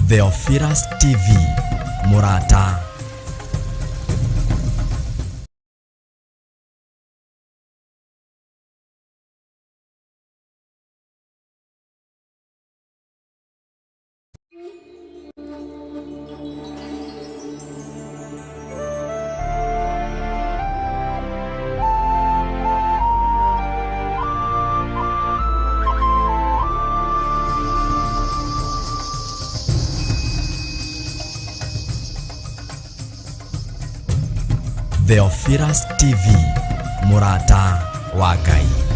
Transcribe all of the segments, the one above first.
Theophilus TV, MURATA. Theophilus TV, MURATA wa Ngai.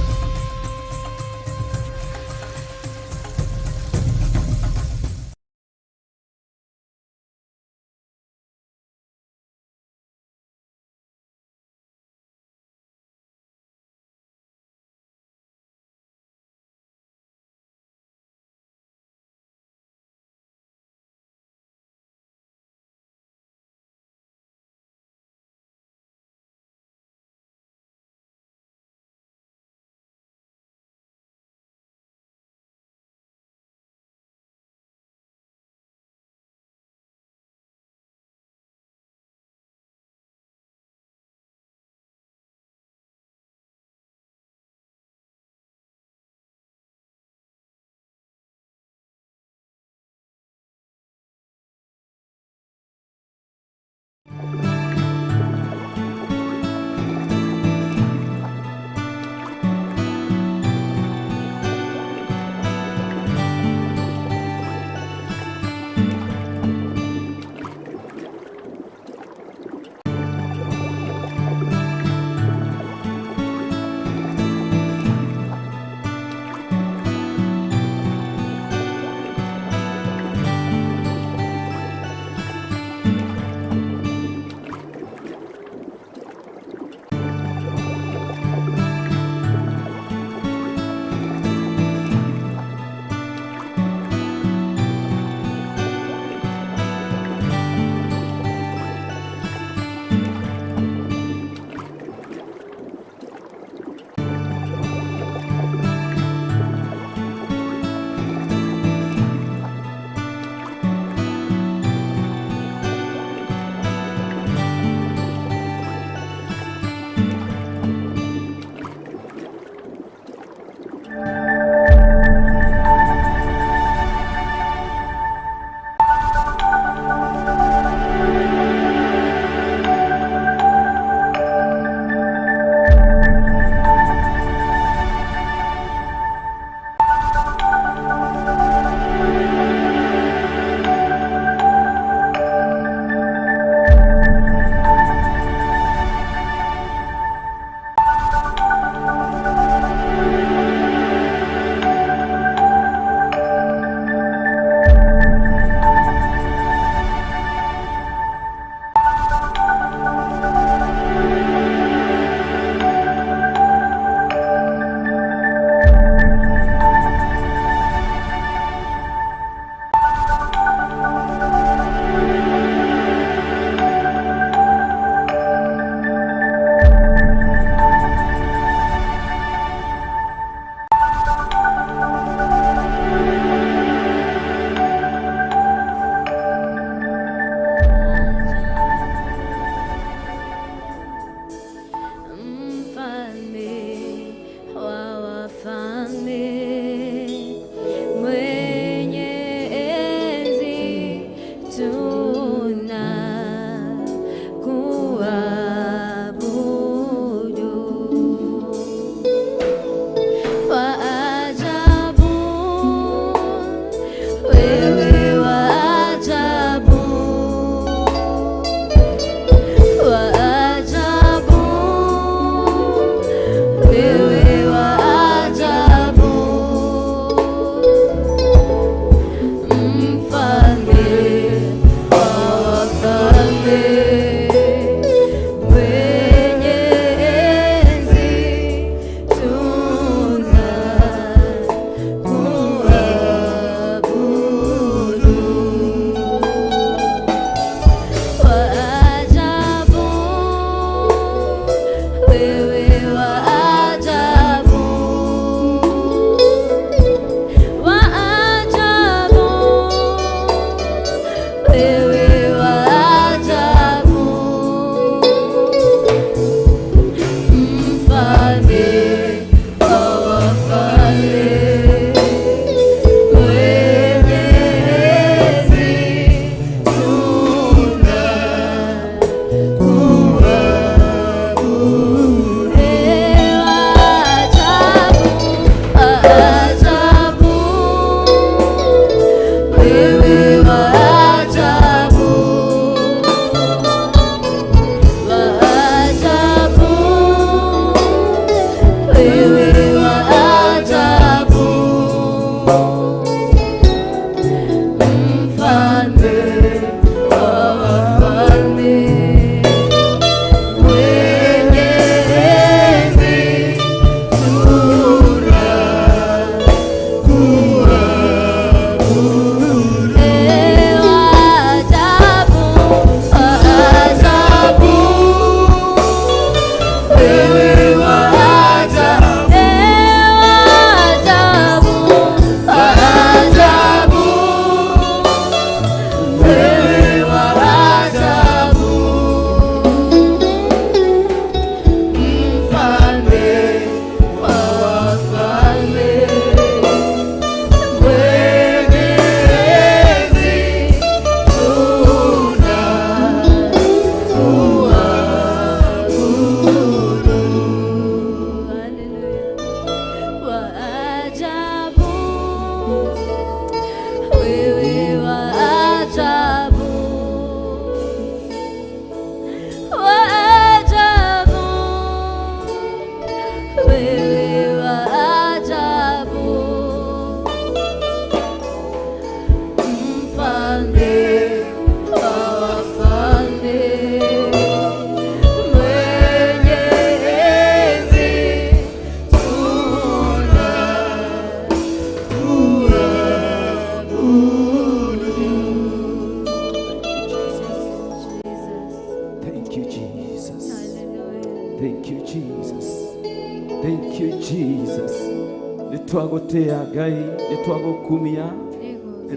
Nitwagotea Ngai, nitwagokumia,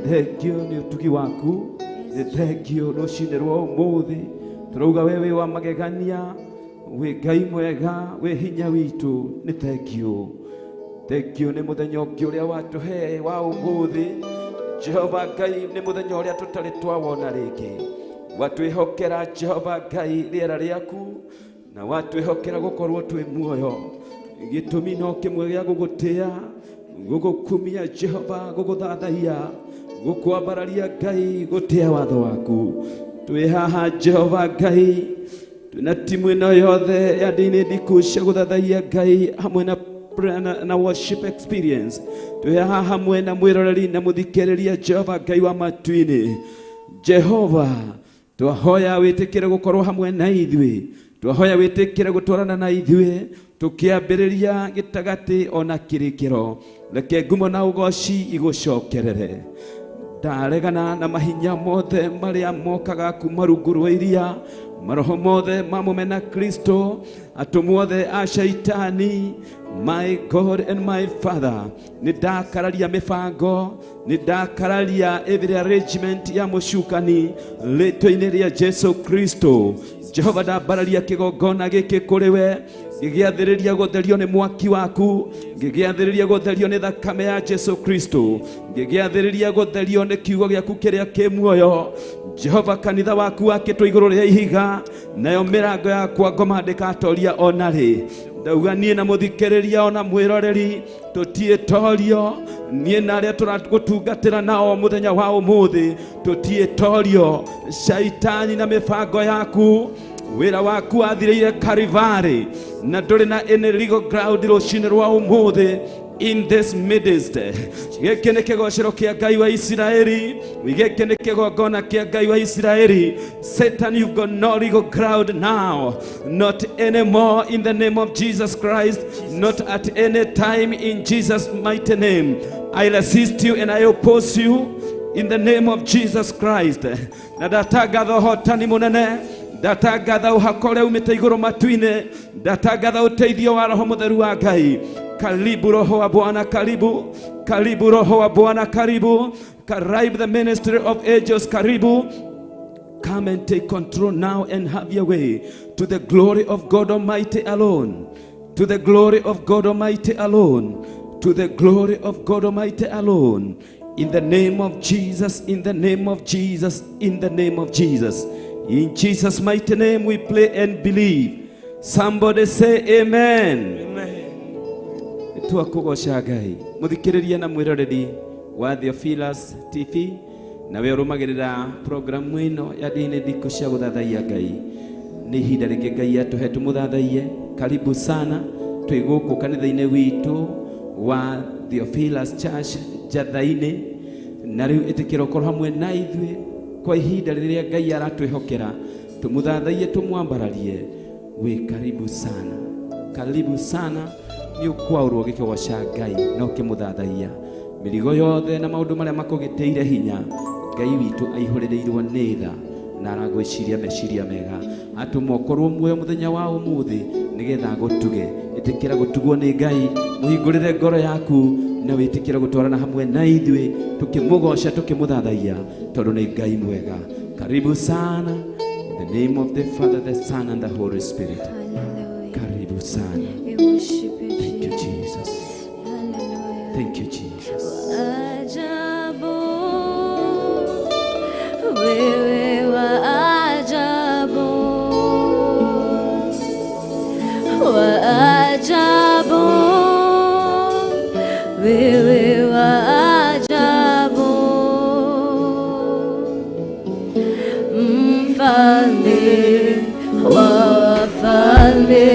thengio ni utugi waku, thengio ruci-ini rwa umuthi, turauga wewe wa magegania, we Ngai mwega, we hinya witu, ni thengio. Thengio ni muthenya ungi uria watuhe wa umuthi, Jehova Ngai ni muthenya uria tutari twawona ringi. Watwihokera Jehova Ngai riera riaku, na watwihokera gukorwo twi muoyo. Gitumi no kimwe gya gugutia, gugukumia Jehova, guguthathaiya, gukwambararia Ngai, gutia watho waku. Twi haha Jehova Ngai, twina timu ino yothe ya Ndia-Ini Ndiku cia guthathaiya Ngai hamwe na worship experience. Twi haha hamwe na mwiroreri na muthikiriria Jehova Ngai wa matu-ini. Jehova, twahoya witikire gukorwo hamwe na ithui, twahoya witikire gutwarana na ithui, tukiambiriria gitagati ona kirikiro. Reke ngumo na ugoci igucokerere. Ndaregana na mahinya mothe maria mokaga kuma rungu rwa iria, maroho mothe mamumena Kristo, atumwothe a shaitani. My God and my Father, nidakararia mifango, nidakararia every arrangement ya mushukani rĩĩtwa-inĩ rĩa Jesu Kristo. Jehova, ndambararia kigongona gĩkĩ kũrĩ we, ngĩgĩathĩrĩria gũtherio nĩ mwaki waku, ngĩgĩathĩrĩria gũtherio nĩ thakame ya Jesu Kristo, ngĩgĩathĩrĩria gũtherio nĩ kiugo gĩaku kĩrĩa kĩ muoyo. Jehova, kanitha waku wakĩtwo igũrũ rĩa ihiga, nayo mĩrango yakwa ngoma ndĩkatoria ona rĩ. Ndauga niĩ na mũthikĩrĩria ona mwĩroreri tũtiĩtorio, niĩ na arĩa tũragutungatĩra nao mũthenya wa ũmũthĩ tũtiĩtorio. Shaitani na mĩbango yaku, wĩra waku wathirĩire Karivari, na ndũrĩ na any legal ground rũciinĩ rwa ũmũthĩ. In this midst, gĩkĩ nĩ kĩgocero kĩa Ngai wa Isiraeli, gĩkĩ nĩ kĩgongona kĩa Ngai wa Isiraeli. Satan, you've got no legal ground now, not anymore, in the name of Jesus Christ, not at any time, in Jesus' mighty name. I resist you and I oppose you in the name of Jesus Christ. Na ndatangatha ũhotani mũnene, ndatangatha ũhakore umĩte igũrũ matu-inĩ, ndatangatha ũteithio wa Roho Mũtheru wa Ngai. Karibu Roho wa Bwana, karibu. Karibu Roho wa Bwana, karibu. Karibu the ministry of angels, karibu. Come and take control now and have your way, to the glory of God Almighty alone. To the glory of God Almighty alone. To the glory of God Almighty alone. In the name of Jesus, in the name of Jesus, in the name of Jesus. In Jesus' mighty name we pray and believe. Somebody say amen. Amen. Tuakugoca Ngai. Muthikiriria na mwiroreri wa Theophilus TV, na we urumagirira programu ino ya Ndia-Ini Ndiku cia guthathaiya Ngai. Ni ihinda ringi Ngai atuhe tumuthathaiye. Karibu sana, twĩ gũkũ kanitha-inĩ witũ wa Theophilus Church NJATHA-INI, na rĩu ĩtĩkĩra ũkorwo hamwe na ithuĩ kwa ihinda rĩrĩa Ngai aratwĩhokera, tũmũthathaiye tũmwambararie. Wĩ karibu sana, karibu sana. Nĩ ũkwaũrwo gĩkĩgoca Ngai na ũkĩmũthathaiya mĩrigo yothe na maũndũ marĩa makũgĩtĩire hinya. Ngai witũ aihũrĩrĩirwo nĩ tha na aragwĩciria meciria mega, atũma ũkorwo muoyo mũthenya wa ũmũthĩ nĩgetha gũtuge. Ĩtĩkĩra gũtugwo nĩ Ngai, mũhingũrĩre ngoro yaku na wĩtĩkĩre gũtwarana hamwe na ithuĩ tũkĩmũgoca tũkĩmũthathaiya tondũ nĩ Ngai mwega. Karibu sana. In the name of the Father, the Son and the Holy Spirit. Hallelujah. Karibu sana. We worship you, Thank you, Jesus. Jesus. Hallelujah. Thank you, Jesus. Ajabu, wewe wa ajabu, wa ajabu, wewe wa ajabu, mfalme wa wafalme,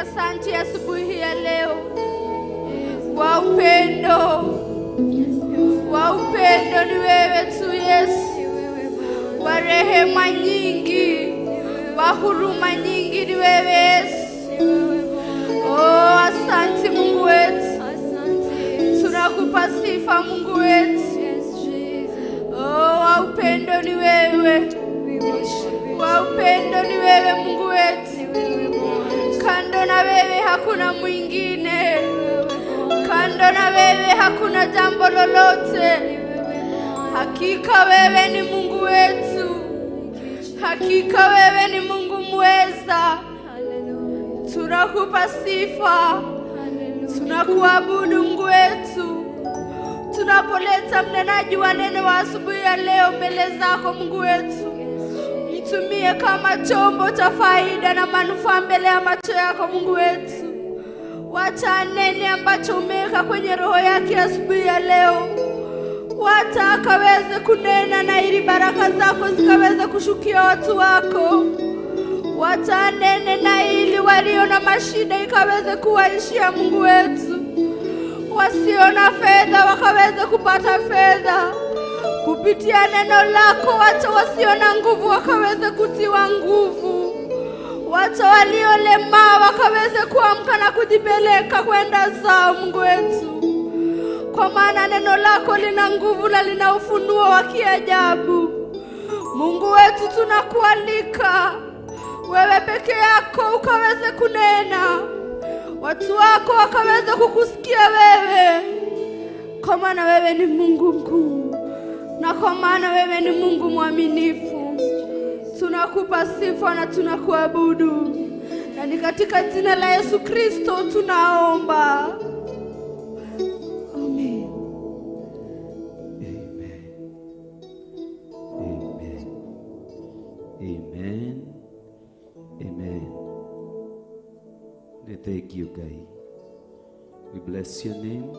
asante asubuhi ya leo kwa upendo. Wa upendo ni wewe tu Yesu, wa rehema nyingi, wa huruma nyingi ni wewe Yesu. Oh, asante Mungu wetu, tunakupa sifa Mungu wetu. Oh, wa upendo ni wewe, wa upendo ni wewe Mungu wetu. Kando na wewe hakuna mwingine, kando na wewe hakuna jambo lolote. Hakika wewe ni Mungu wetu, hakika wewe ni Mungu mweza. Tunakupa sifa, tunakuabudu Mungu wetu. Tunapoleta mnenaji wa neno wa asubuhi ya leo mbele zako Mungu wetu, nitumie kama chombo cha faida na manufaa mbele ya macho yako Mungu wetu. Wacha nene ambacho umeweka kwenye roho yake asubuhi ya leo, wacha akaweze kunena na ili baraka zako zikaweze kushukia watu wako. Wacha nene na ili walio na mashida ikaweze kuwaishia Mungu wetu. Wasio na fedha wakaweze kupata fedha kupitia neno lako. Wacha wasio na nguvu wakaweze kutiwa nguvu. Wacha waliolemaa wakaweze kuamka na kujipeleka kwenda zao Mungu wetu. Kwa maana neno lako lina nguvu na lina ufunuo wa kiajabu. Mungu wetu, tunakualika wewe peke yako ukaweze kunena, watu wako wakaweze kukusikia wewe. Kwa maana wewe ni Mungu mkuu, na kwa maana wewe ni Mungu mwaminifu. Tunakupa sifa na tunakuabudu, na ni katika jina la Yesu Kristo tunaomba. Amen. Amen. Amen. Amen. Amen. Thank you, Ngai. We bless your name.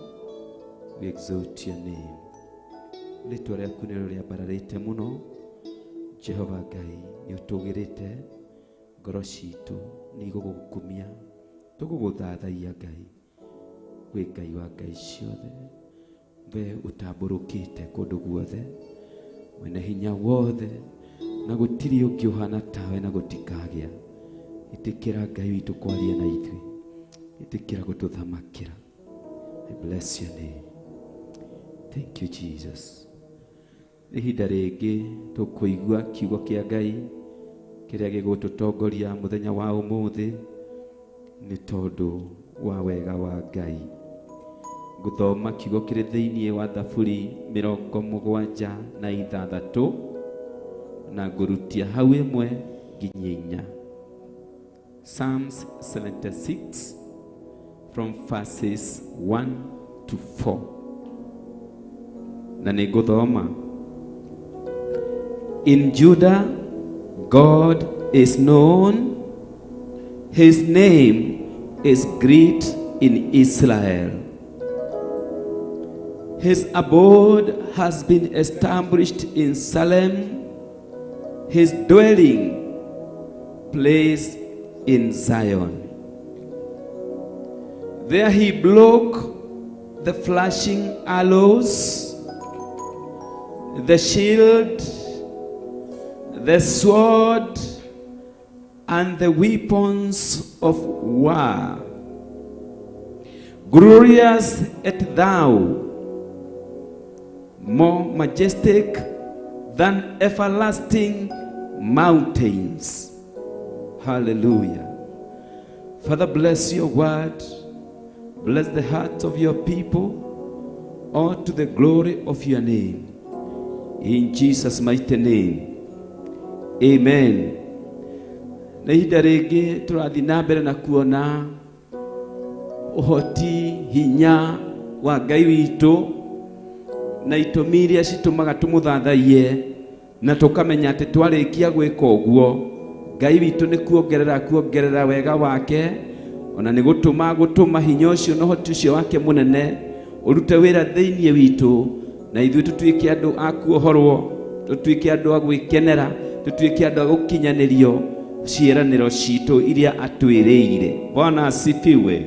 We exalt your name. Ritwa rĩaku nĩ rĩambararĩte mũno Jehova Ngai, nĩ ũtũgĩrĩte ngoro citũ nĩ igũgũkumia, tũgũgũthathaiya Ngai. Wĩ Ngai wa ngai ciothe, we ũtambũrũkĩte kũndũ guothe, mwene hinya wothe, na gũtirĩ ũngĩ ũhana tawe na gũtikagĩa. Itĩkĩra Ngai witũ kwaria na ithuĩ, itĩkĩra gũtũthamakĩra. I bless your name. Thank you, Jesus. Ihinda rĩngĩ tũkũigua kiugo kĩa Ngai kĩrĩa gĩgũtũtongoria mũthenya wa ũmũthĩ nĩ tondũ wa wega wa Ngai. Ngũthoma kiugo kĩrĩ thĩinĩ wa Thaburi 76 na ngũrutia hau ĩmwe nginya 4. Psalms 76 from verses 1 to 4. Na nĩngũthoma. In Judah, God is known. His name is great in Israel. His abode has been established in Salem, his dwelling place in Zion. There he broke the flashing arrows, the shield, the sword, and the weapons of war. Glorious art thou, more majestic than everlasting mountains. Hallelujah. Father, bless your word. Bless the hearts of your people, all to the glory of your name. In Jesus' mighty name. Amen. Na ihinda rĩngĩ tũrathiĩ na mbere na kuona ũhoti hinya wa Ngai witũ na itũmi iria citũmaga tũmũthathaiye na tũkamenya atĩ twarĩkia gwĩka ũguo Ngai witũ nĩ kuongerera wega wake, ona nĩ gũtũma hinya ũcio na ũhoti ũcio wake mũnene ũrute wĩra thĩinĩ witũ, na ithuĩ tũtuĩke andũ a kuohorwo, tũtuĩke andũ a gwĩkenera, tũtuĩke andũ a gũkinyanĩrio ciĩranĩro citũ iria atwĩrĩire. Bwana asifiwe.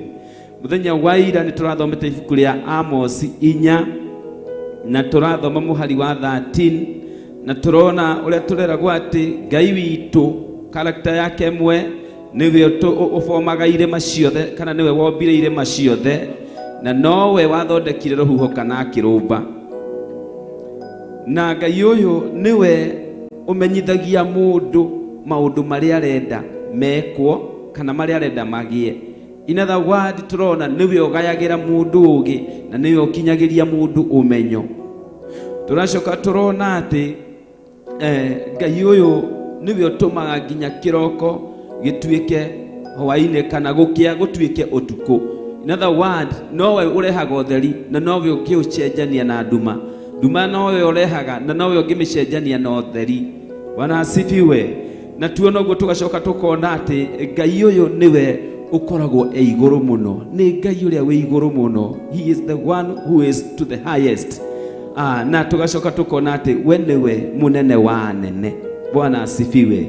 Mũthenya wa ira nĩ tũrathomete ibuku rĩa Amos 4 na tũrathoma mũhari wa 13 na tũrona ũrĩa tũreragwo atĩ Ngai witũ character yake mwe niwe ũbomaga irĩma ciothe kana niwe wombire irĩma ciothe na nowe wathondekire rũhuho kana akĩrũmba. Na Ngai ũyũ niwe ũmenyithagia mũndũ maũndũ marĩa arenda mekwo kana marĩa arenda magĩe. In other words, tũrona niwe ũgayagĩra mũndũ ũgĩ na niwe ũkinyagĩria mũndũ ũmenyo. Tũracoka tũrona atĩ Ngai ũyũ niwe ũtũmaga nginya kĩroko gĩtuĩke hwa-ini kana gũkĩa gũtuĩke ũtukũ. In other words, nowe ũrehaga ũtheri na nowe ũkĩũcenjania na nduma. Nduma nowe ũrehaga na nowe ũngĩmĩcenjania na ũtheri. Bwana asifiwe. Na tuona ũguo tũgacoka tũkona atĩ Ngai ũyũ niwe ukoragwo igũrũ mũno. Nĩ Ngai ũrĩa wĩ igũrũ mũno. He is the one who is to the highest. Na tũgacoka tũkona atĩ we niwe mũnene wa anene. Bwana asifiwe.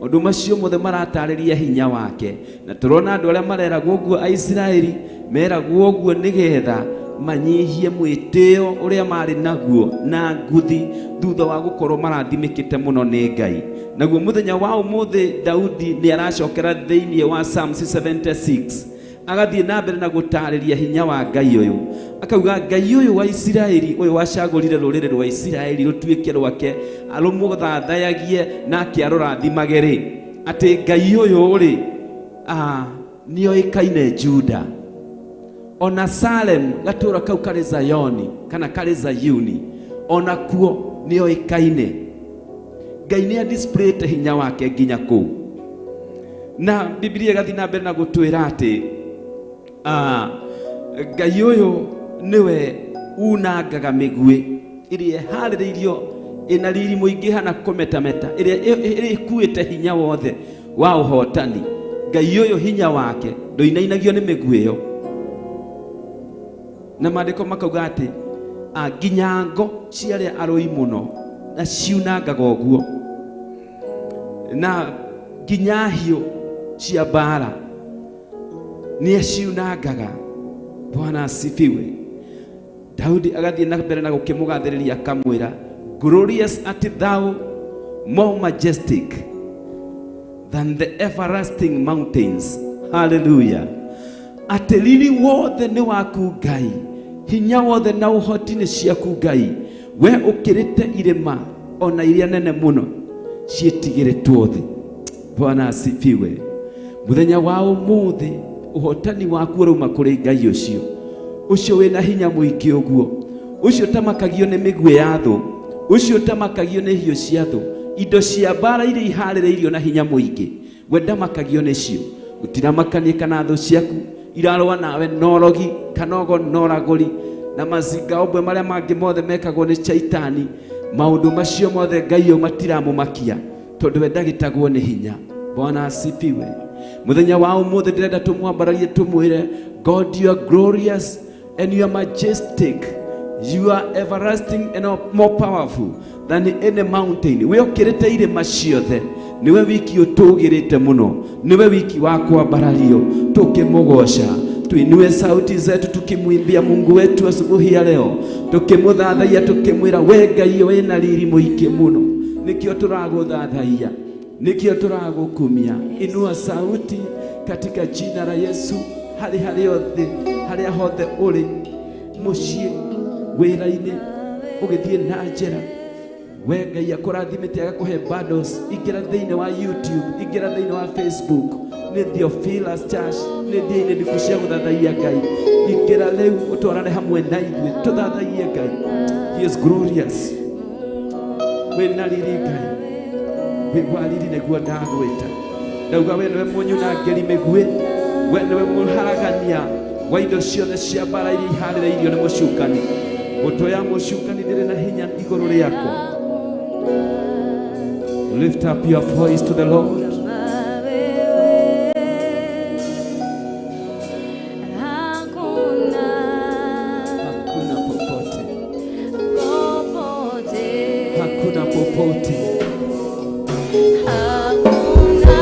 Maũndũ macio mothe maratarĩria hinya wake. Na tũrona andũ arĩa mareragwo ũguo a Isiraeli meragwo ũguo nĩgetha manyihie mwĩtĩo ũrĩa marĩ naguo na nguthi thutha wa gũkorwo marathimĩkĩte mũno nĩ Ngai. Naguo mũthenya wa ũmũthĩ Daudi nĩ aracokera thĩinĩ wa Psalms 76 agathiĩ na mbere na gũtarĩria hinya wa Ngai ũyũ. Akauga Ngai ũyũ wa Isiraeli ũyũ wacagũrire rũrĩrĩ rwa Isiraeli rũtuĩke rwake arũmũthathayagie na akĩarũrathimage rĩ, atĩ Ngai ũyũ rĩ nĩoĩkaine Juda, ona Salem gatũra kau karĩ Zayoni kana karĩ Zayuni ona kuo nĩoĩkaine. Ngai nĩ displayete hinya wake nginya kũu. Na Biblia ĩgathiĩ na mbere na gũtwĩra atĩ Ngai ũyũ niwe unangaga mĩguĩ ĩrĩa ĩharĩrĩirio ĩna riri mũingĩ hana kũmetameta ĩrĩa ĩkuĩte hinya wothe wa ũhotani. Ngai ũyũ hinya wake ndũinainagio nĩ mĩguĩ ĩyo. Na maandĩko makauga atĩ nginya ngo ciarĩa arũi mũno na ciunangaga ũguo, na nginya hiũ cia mbara nĩ ciunangaga. Bwana asifiwe. Daudi agathiĩ na mbere na gũkĩmũgathĩrĩria akamwĩra, glorious art thou, more majestic than the everlasting mountains. Hallelujah. Atĩ riri wothe nĩ waku Ngai, hinya wothe na ũhoti nĩ ciaku Ngai, we ũkĩrĩte irĩma ona iria nene mũno ciĩtigĩrĩtwo thĩ. Bwana asifiwe. Mũthenya wa ũmũthĩ ũhotani waku ũrauma kũrĩ Ngai ũcio, ũcio wĩna hinya mũingĩ ũguo, ũcio tamakagio nĩ mĩguĩ ya thũ, ũcio tamakagio nĩ hiũ cia thũ, indo cia mbara iria iharĩrĩirio na hinya mũingĩ, we ndamakagio nĩcio. Gũtiramakanie kana thũ ciaku irarũa nawe norogi kana noragũri na mazinga obwe marĩa mangĩ mothe mekagwo nĩ Shaitani. Maũndũ macio mothe Ngai ũyũ matiramũmakia tondũ we ndagĩtagwo nĩ hinya. Bwana asifiwe. Mũthenya wa ũmũthĩ ndĩrenda tũmwambararie tũmwĩre, God, you are glorious and you are majestic, you are everlasting and more powerful than any mountain. We ũkĩrĩte irĩma ciothe, niwe wiki ũtũgĩrĩte mũno, niwe wiki wa kwambarario. Tukimũgoca, tuinue sauti zetu tukimwimbia Mungu wetu asubuhi ya leo, tukimũthathaiya tukimwĩra, we Ngai wĩna riri mũingĩ mũno, nikio turagũthathaiya, nikio turagũkumia. Inua sauti katika jina la Yesu. Harĩa hothe ũrĩ, mũciĩ, wĩra-inĩ, ũgĩthiĩ na njĩra, we Ngai akũrathimĩte agakũhe bundles. Ingĩra thĩinĩ wa YouTube, ingĩra thĩinĩ wa Facebook, nĩ Theophilus Church, nĩ Ndia-Ini Ndiku cia gũthathaiya Ngai. Ingĩra rĩu ũtwarane hamwe na ithuĩ tũthathaiye Ngai. He is glorious. Wĩna riri Ngai, wĩ wa riri nĩguo ndagwĩta. Ndauga we nĩwe mũnyu na ngeri mĩguĩ, we nĩwe mũharagania wa indo ciothe cia mbara iria iharĩrĩirio nĩ mũcukani. Mbũtũ ya mũcukani ndĩrĩ na hinya igũrũ rĩakwa. Lift up your voice to the Lord. Hakuna popote, hakuna popote, hakuna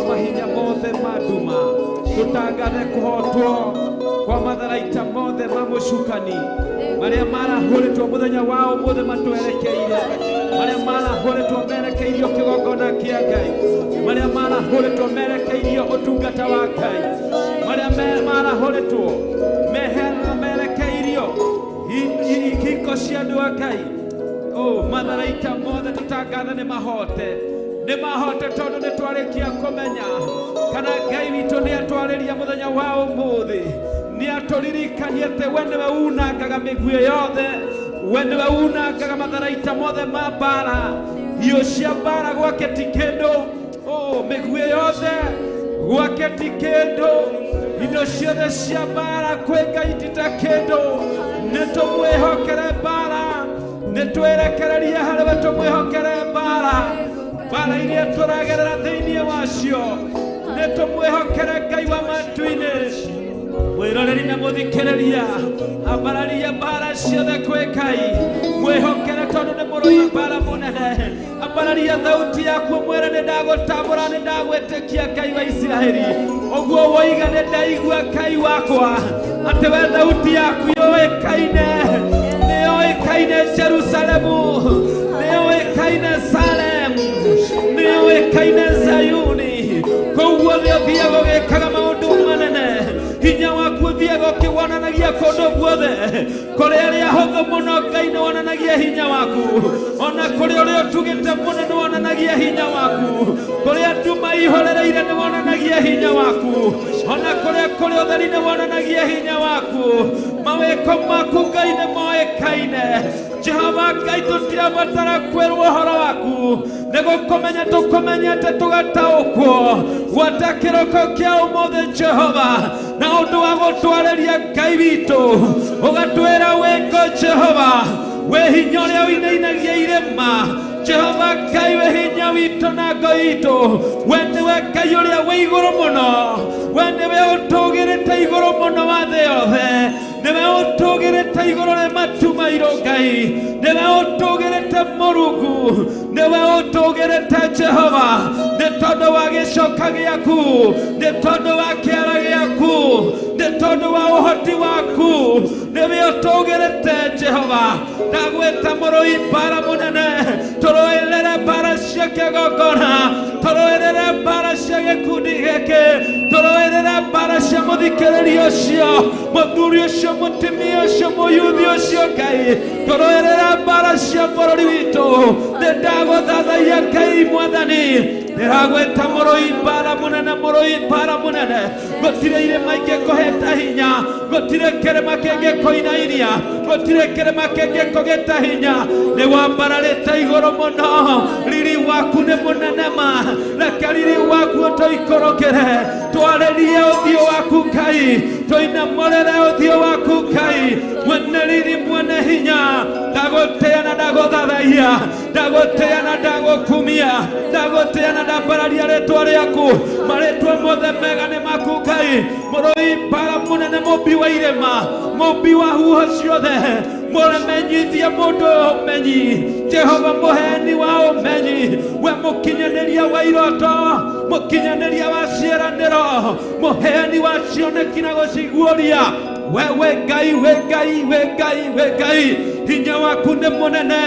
mahinya mothe maduma tutangathe kuhotwo kwa matharaita mothe mamucukani maria marahuritwo muthenya wao mothe matwerekeire maria marahuritwo merekeirio kigongona kia Ngai maria marahuritwo merekeirio utungata wa Ngai maria marahuritwo mehera merekeirio ihiko cia andu a Ngai matharaita mothe tutangathe ni mahote tondu ni twarikia kumenya kana Ngai witu ni atwariria muthenya wa umuthi ni aturirikania te we niwe unangaga miguo yothe we niwe unangaga matharaita mothe ma bara hiyo cia bara gwake ti kindu miguo yothe gwake ti kindu indo ciothe cia bara kwi Ngai ti ta kindu nitumwihokere bara nitwerekererie harĩ we tumwihokere bara iria turagerera thĩinĩ wacio nĩtũmwĩhokere Ngai wa matu-inĩ mwĩroreri na mũthikĩrĩria ambararia mbara ciothe kwĩ Ngai mwĩhokere tondũ nĩ mũrũi mbara mũnene ambararia thauti yaku mwĩre nĩ ndagũtambũra nĩ ndagwĩtĩkia Ngai wa Isiraeli ũguo woiga nĩ ndaigua Ngai wakwa atĩ we thauti yaku yũĩkaine nĩyũĩkaine Jerusalemu nĩyũĩkaine Salem nĩyũĩkaine Zayuni kũu guothe ũthiaga ũgĩkaga maũndũ manene hinya waku ũthiaga ũkĩwonanagia kũndũ guothe kũrĩ arĩa hũthũ mũno Ngai nĩwonanagia hinya waku ona kũrĩ ũrĩa ũtugĩte mũno nĩwonanagia hinya waku kũrĩ andũ maihũrĩrĩire nĩwonanagia hinya waku ona kũrĩ ũtheri nĩwonanagia hinya waku mawĩko maku Ngai nĩmoĩkaine Jehova Ngai tũtirabatara kwĩrwo ũhoro waku nĩgũkũmenya tũkũmenyete tũgataũkwo gwata kĩroko kĩa ũmũthĩ Jehova na ũndũ wa gũtwarĩria Ngai witũ ũgatwĩra wĩko Jehova we hinya ũrĩa ũinainagia irĩma Jehova Ngai we hinya witũ na ngo itũ we nĩwe Ngai ũrĩa wĩ igũrũ mũno we nĩwe ũtũgĩrĩte igũrũ mũno wa thĩ yothe nĩwe ũtũgĩrĩte igũrũ rĩa matu mairũ Ngai nĩwe ũtũgĩrĩte Mũrungu nĩwe ũtũgĩrĩte Jehova nĩ tondũ wa gĩcoka gĩaku nĩ tondũ wa kĩara gĩaku nĩ tondũ wa ũhoti waku nĩwe ũtũgĩrĩte Jehova ndagwĩta mũrũi mbara mũnene tũrũĩrĩre mbara cia kĩgongona tũrũĩrĩre mbara cia gĩkundi gĩkĩ tũrũĩrĩre mbara cia mũthikĩrĩria ũcio mũthuri ũcio mũtumia ũcio mũyuthi ũcio Ngai tũrũĩrĩre mbara cia bũrũri witũ nĩ ndagũthathaiya Ngai Mwathani ndĩragwĩta mũrũi mbara mũnene gũtirĩ irĩma ingĩkũheta hinya gũtirĩ kĩrĩma kĩngĩkũinainia gũtirĩ kĩrĩma kĩngĩkũgĩta hinya nĩ wambararĩte igũrũ mũno riri waku nĩ mũnene ma reke riri waku ũtũikũrũkĩre twarĩrie ũthiũ waku Ngai tũinamũrĩre ũthiũ waku Ngai mwene riri mwene hinya ndagũtĩĩa na ndagũthathaiya ndagũtĩĩa na ndagũkumia ndagũtĩĩa na ndambararia rĩtwa rĩaku marĩtwa mothe mega nĩ maku Ngai mũrũi mbara mũnene mũmbi wa irĩma mũmbi wa huho ciothe mũremenyithia mũndũ ũmenyi Jehova mũheani wa ũmenyi we mũkinyanĩria wa iroto mũkinyanĩria wa ciĩranĩro mũheani wa cioneki na gũciguũria wewe Ngai hinya waku nĩ mũnene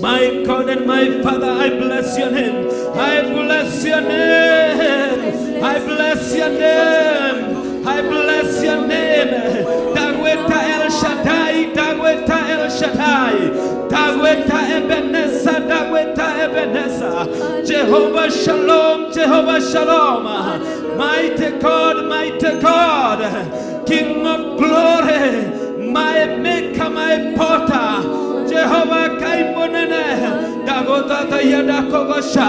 My God and my Father, I bless your name. I bless your name. I bless your name. I bless your name. Dagweta El Shaddai, Dagweta El Shaddai, Dagweta Ebenezer, Dagweta Ebenezer. Jehovah Shalom, Jehovah Shalom. Mighty God, King of glory, my maker, my potter. Jehova Ngai mũnene ndagũthathaiya ndakũgoca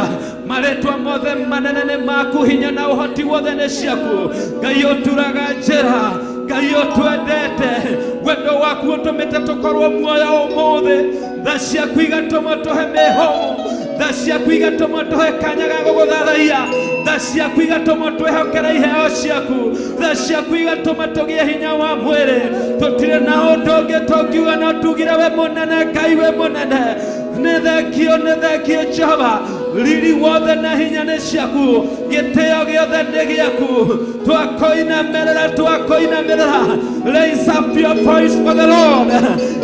marĩtwa mothe manene nĩ maku hinya na ũhoti wothe nĩ ciaku Ngai ũturaga njĩra Ngai ũtwendete wendo waku ũtũmĩte tũkorwo muoyo ũmũthĩ tha ciaku igatũma tũhe mĩhũmũ tha ciaku igatũma tũhe kanya ga gũgũthathaiya tha ciaku igatũma twĩhokere iheo ciaku tha ciaku igatũma tũgĩe hinya wa mwĩrĩ tũtirĩ na ũndũ ũngĩ tũngiuga no tugire we mũnene Ngai we mũnene nĩ thengio Jehova riri wothe na hinya nĩ ciaku, gĩtĩo gĩothe nĩ gĩaku. Twakoinamĩrĩra. Raise up your voice for the Lord.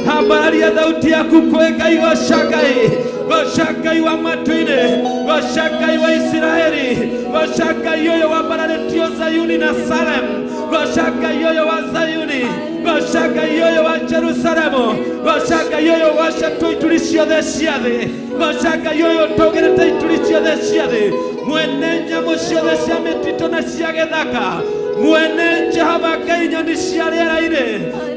Habararia thauti yaku kwĩ Ngai, goca Ngai. Goca Ngai wa matu-inĩ, goca Ngai wa Isiraeli, goca Ngai ũyũ wambararĩtio Zayuni na Salem, goca Ngai ũyũ wa Zayuni, goca Ngai ũyũ wa Jerusalemu, goca Ngai ũyũ wacatwo ituri ciothe cia thĩ, goca Ngai ũyũ tũgĩrĩte ituri ciothe cia thĩ, mwene nyamũ ciothe cia mĩtitũ na cia gĩthaka, mwene Jehova Ngai nyoni cia rĩera-inĩ,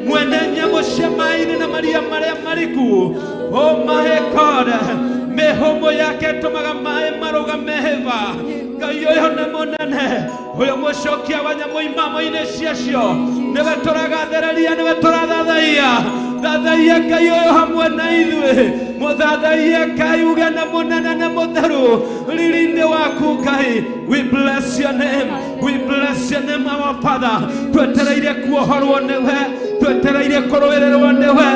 mwene nyamũ cia maaĩ-inĩ na maria marĩa mariku. Oh my God, mĩhũmũ yake ĩtũmaga maaĩ marũgame hĩba. Ngai ũyũ nĩ mũnene, ũyũ mũcokia wa nyamũ imamo-inĩ ciacio, nĩwe tũragathĩrĩria, nĩwe tũrathathaiya. Thathaia Ngai ũyũ hamwe na ithuĩ, mũthathaie Ngai uge nĩ mũnene nĩ mũtheru riri-inĩ waku Ngai. We bless your name, we bless your name our Father. Twetereire kuohorwo nĩwe, twetereire kũrũĩrĩrwo nĩwe,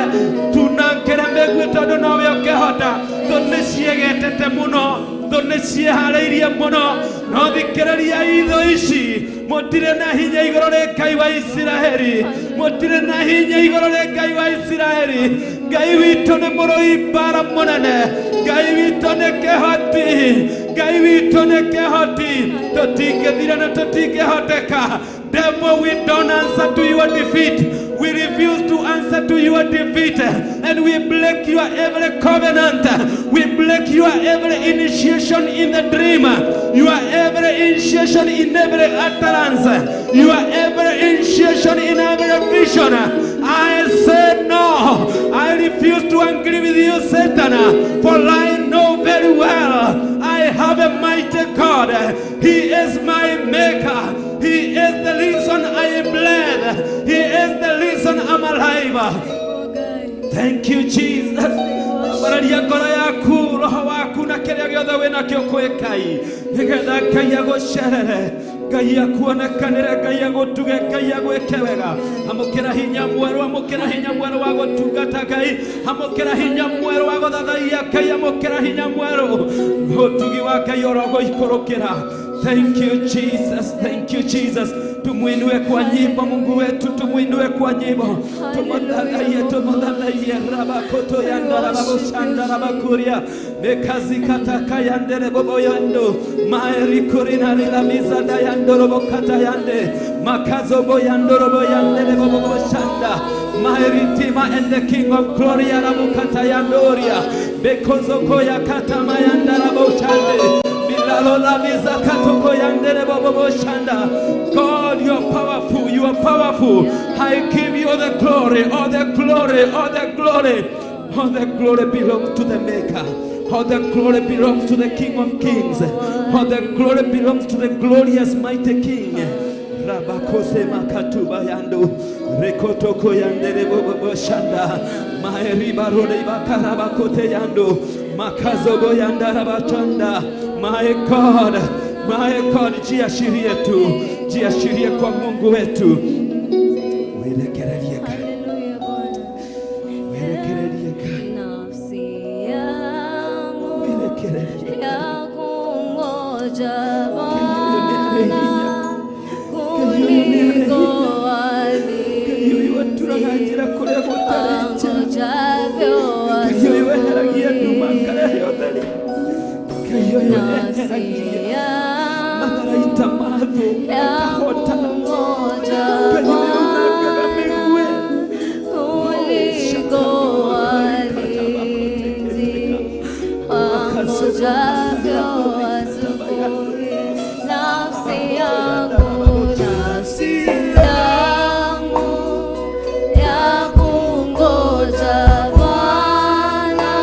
tunangĩra mĩguĩ tondũ nowe ũngĩhota. Thũ nĩ ciĩgetete mũno, thũ nĩ ciĩharĩirie mũno, no thikĩrĩria ithũ ici, mũtirĩ na hinya igũrũ rĩ Ngai wa Isiraeli, mũtirĩ na hinya igũrũ rĩ Ngai wa Isiraeli. Ngai witũ nĩ mũrũi mbara mũnene, Ngai witũ nĩ kĩhoti, Ngai witũ nĩ kĩhoti, tũtingĩthira na tũtingĩhoteka. Devil, we don't answer to your defeat. We refuse to answer to your defeat, and we break your every covenant. We break your every initiation in the dream, your every initiation in every utterance, your every initiation in every vision. I say no. I refuse to agree with you, Satan, for I know very well I have a mighty God. He is my maker. He is the reason I bled. He is the reason I'm alive. Thank you, Jesus. Bararia ngoro yaku, roho waku na kĩrĩa gĩothe wĩnakĩo kwĩ Ngai, nĩgetha Ngai agũcerere, Ngai akuonekanĩre, Ngai agũtuge, Ngai agwĩke wega. Amũkĩra hinya mwerũ, amũkĩra hinya mwerũ wa gũtungata Ngai, amũkĩra hinya mwerũ wa gũthathaiya Ngai, amũkĩra hinya mwerũ, ũtugi wa Ngai ũrogũikũrũkĩra. Thank you, Jesus. Thank you, Jesus. Tumuinue kwa nyimbo Mungu wetu, tumuinue kwa nyimbo. Tumudhalaye rabakoto yanda rababoshanda rabakuria. Mekazi kataka yandere bobo yando. Maeri kurina nila mizada yando robo kata yande. Makazo boyando robo yandere bobo boshanda. Maeri tima and the King of Glory rabukata yandoria. Bekozo koya kata mayanda raboshande. God, you are powerful, you are powerful. I give you all the glory, all the glory, all the glory. All the glory belongs to the Maker. All the glory belongs to the King of Kings. All the glory belongs to the glorious mighty King. Rabakose makatuba yando, rekotoko yandere bobo shanda, maeriba rode bakarabakote yando, makazobo yandara bachanda. My God, jiashirie tu, jiashirie kwa Mungu wetu. Werekererie Ngai, werekererie Ngai, nafsi yangu werekererie yakungoja Bwana kuliko angojavyo nafsi yangu yakungoja kuliko walinzi angojavyo asubuhi. Nafsi yangu yakungoja Bwana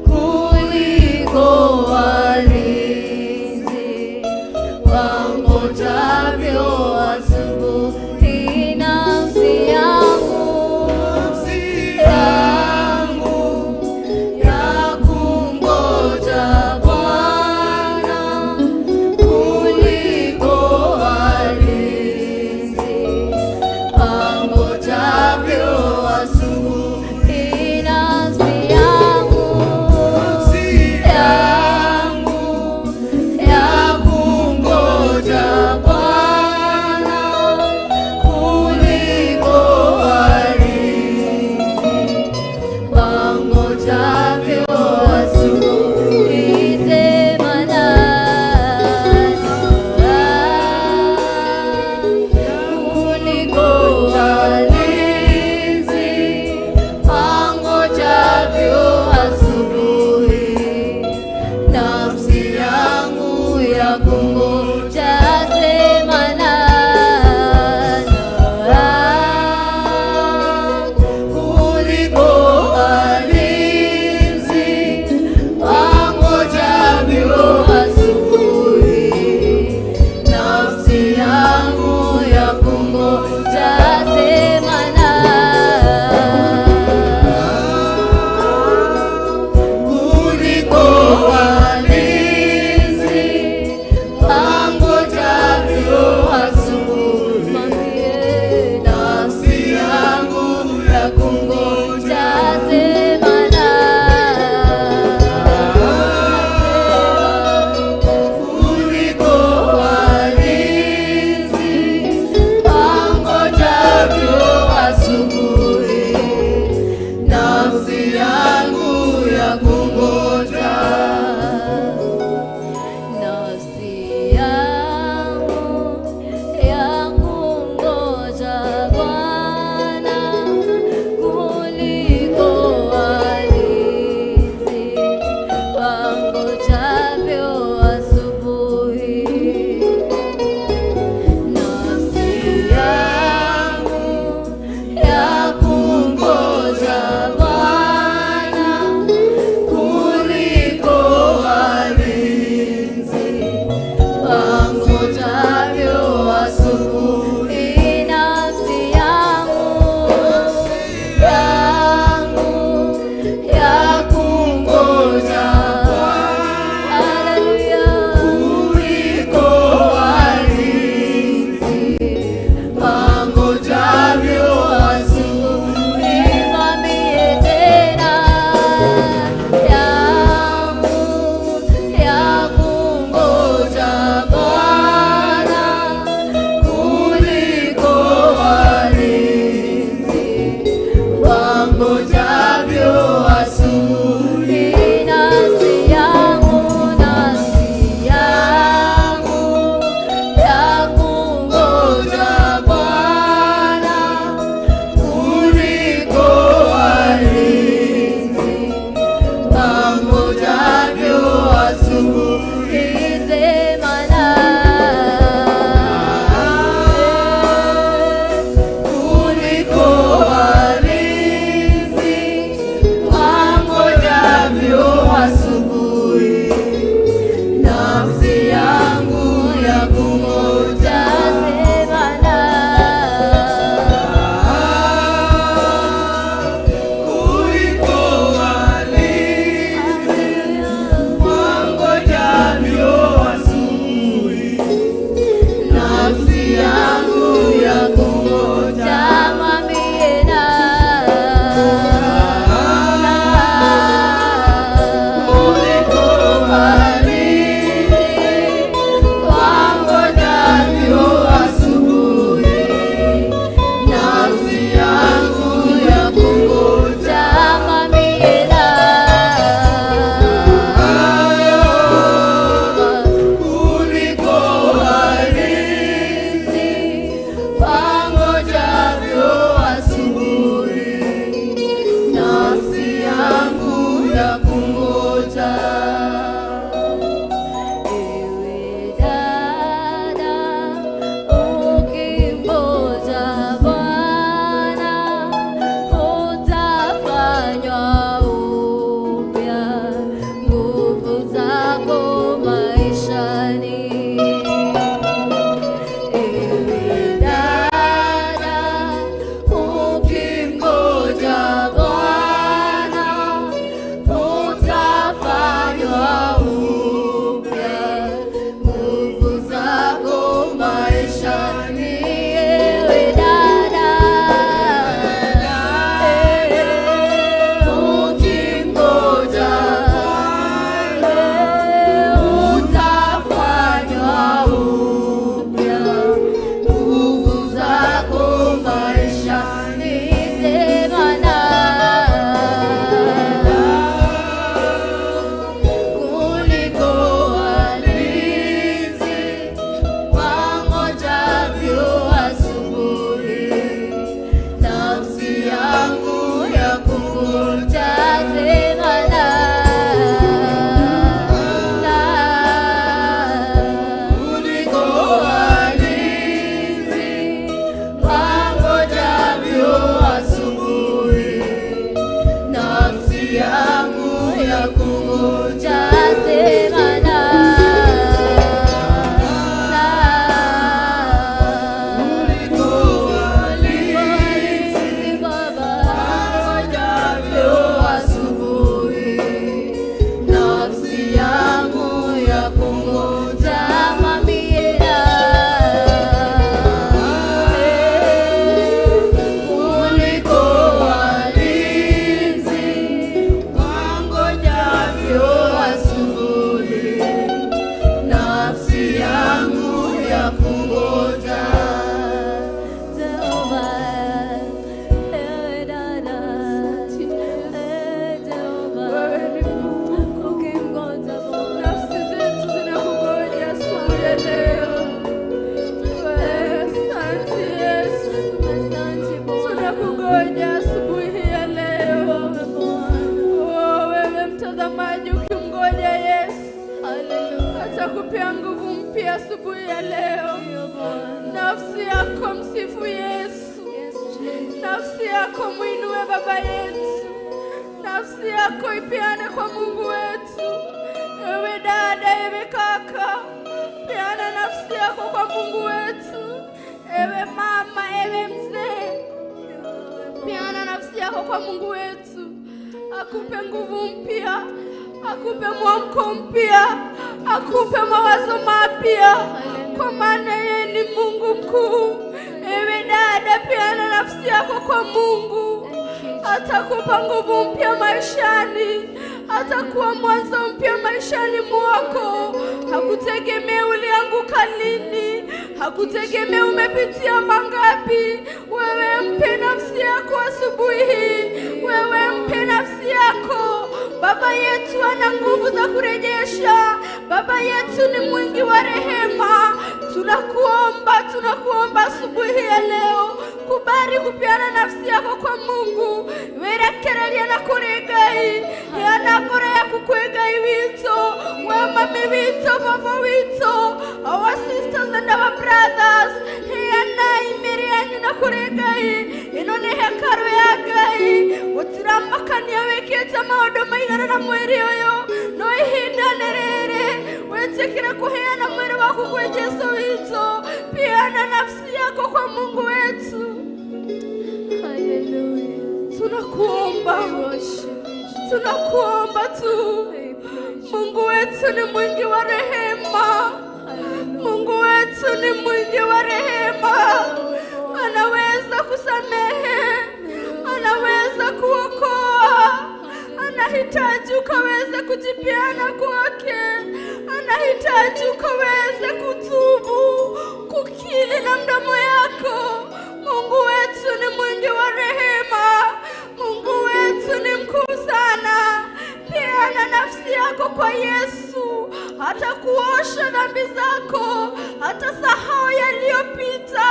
kuliko walinzi wangojavyo asubuhi. Nafsi yangu yakungoja Bwana kuliko walinzi wangojavyo asubuhi. Nafsi yangu asubuhi ya leo. Nafsi yako msifu Yesu. Nafsi yako muinue Baba yetu. Nafsi yako ipeane kwa Mungu wetu. Ewe dada, ewe kaka, peana nafsi yako kwa Mungu wetu. Ewe mama, ewe mzee, peana nafsi yako kwa Mungu wetu. Akupe nguvu mpya, akupe mwamko mpya, akupe mawazo mapya, kwa maana yeye ni Mungu mkuu. Ewe dada, peana nafsi yako kwa Mungu. Atakupa nguvu mpya maishani. Atakuwa mwanzo mpya maishani mwako. Hakutegemea ulianguka lini. Hakutegemea umepitia mangapi. Wewe mpe nafsi yako asubuhi hii. Wewe mpe nafsi yako. Baba yetu ana nguvu za kurejesha. Baba yetu ni mwingi wa rehema. Tunakuomba asubuhi ya leo. Kubali kupeana nafsi yako kwa Mungu. Werekerelia na kuregai. Yana korea kukwegai wito. Wamami wito, baba wito. Our sisters and our brothers. Yana imeri yanyu na kuregai. Inone hekaru ya gai. Utiramba kanya weketa maodoma igana na mweri yoyo. No ihinda nerere. Wetekira kuheana mweri wako kwa Jesu wito. Peana nafsi yako kwa Mungu wetu. Hallelujah. Tunakuomba tu. Mungu wetu ni mwingi wa rehema. Mungu wetu ni mwingi wa rehema. Anaweza kusamehe. Anaweza kuokoa. Anahitaji ukaweze kujipeana kwake. Anahitaji ukaweze kutubu, kukiri na mdomo yako. Mungu wetu ni mwingi wa rehema. Mungu wetu ni mkuu sana. Peana nafsi yako kwa Yesu. Hatakuosha dhambi zako. Hatasahau yaliyopita.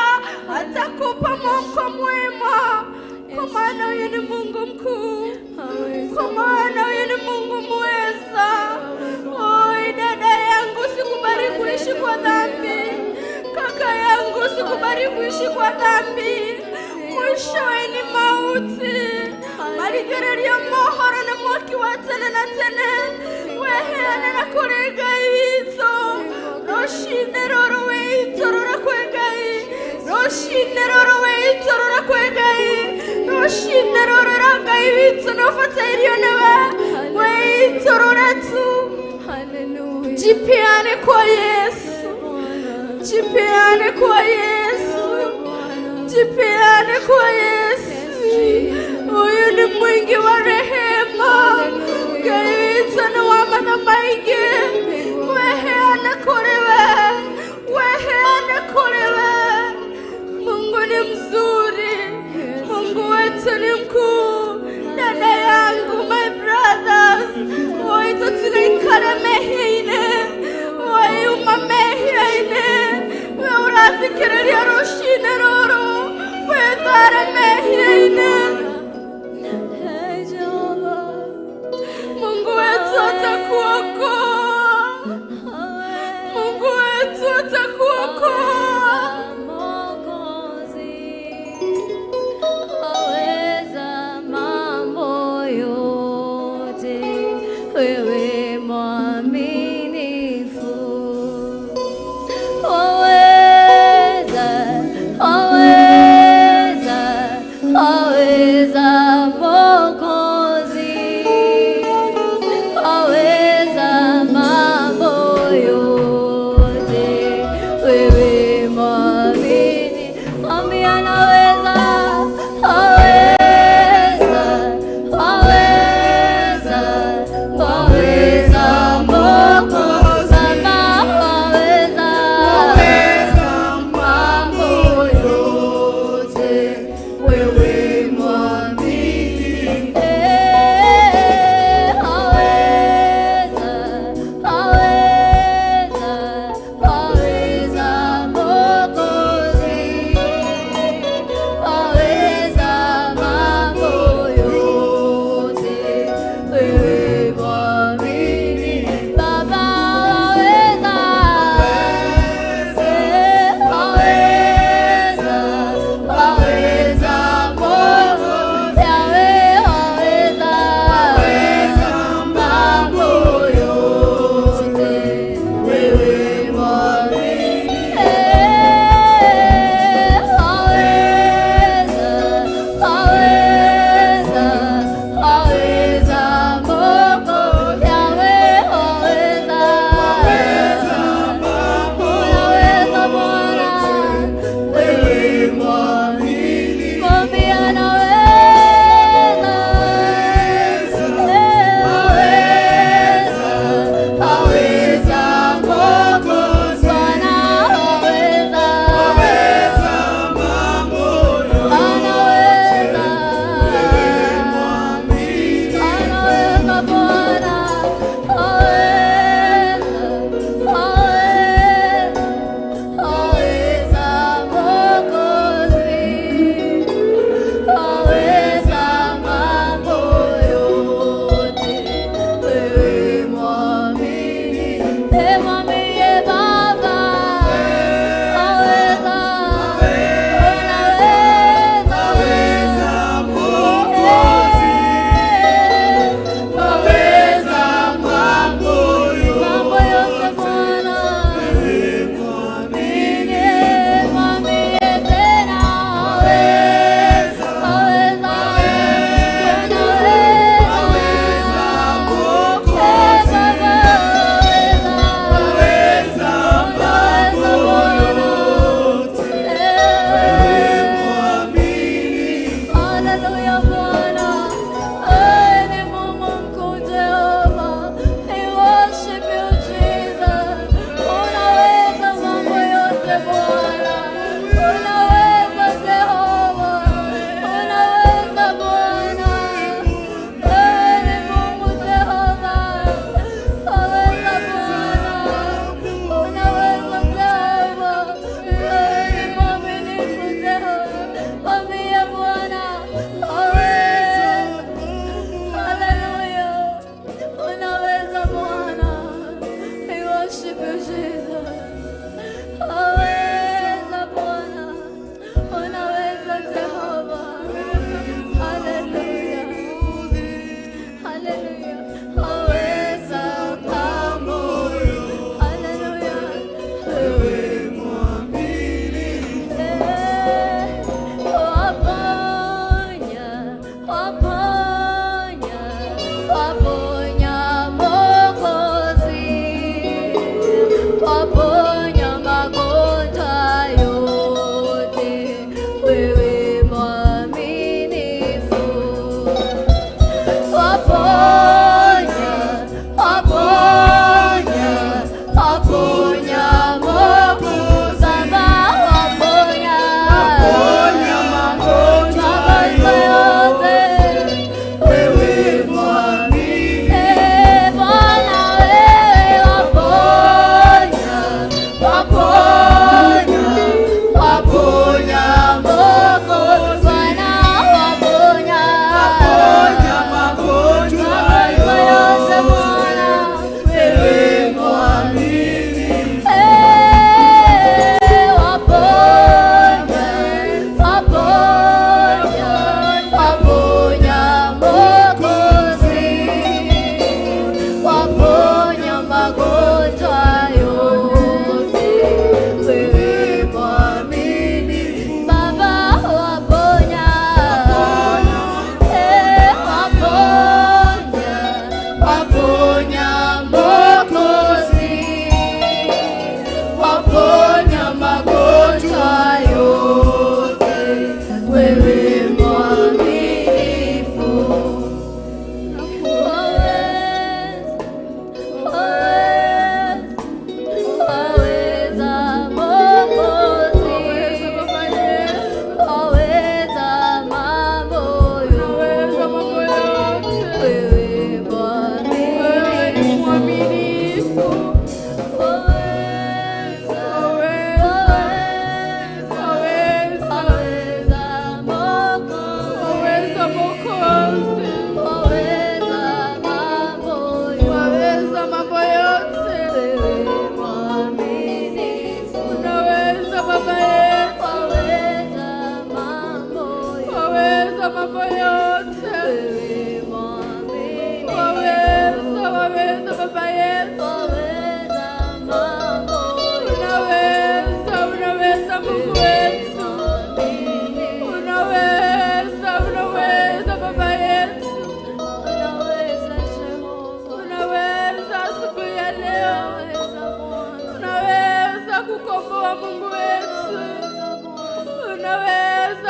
Hatakupa mwamko mwema. Kwa maana yeye ni Mungu mkuu. Kwa maana yeye ni Mungu mweza. Oi dada yangu, sikubali kuishi kwa dhambi. Kaka yangu, sikubali kuishi kwa dhambi. Mwishowe ni mauti. Maligereria mohoro na mwaki wa tene na tene. Weheane na kurega ito. Roshine roro weito rora kwegai. Roshine roro weito rora kwegai. Roshine roro ranga ito nofata irionewe. Weito rora tu. Hallelujah. Jipeane kwa Yesu. Jipeane kwa Yesu. Jipeane kwa Yesu. Huyu ni mwingi wa rehema. Gaita na wamana maige. Weheane korewe. Weheane korewe. Mungu ni mzuri. Mungu wetu ni mkuu. Dada yangu, my brothers. Waito tunaikale mehiine. Wayuma mehiine. Weurathikiriria roshine roro. Wedhare mehiine. Mungu wetu atakuokoa. Mungu wetu atakuokoa. Wewe mwaminifu.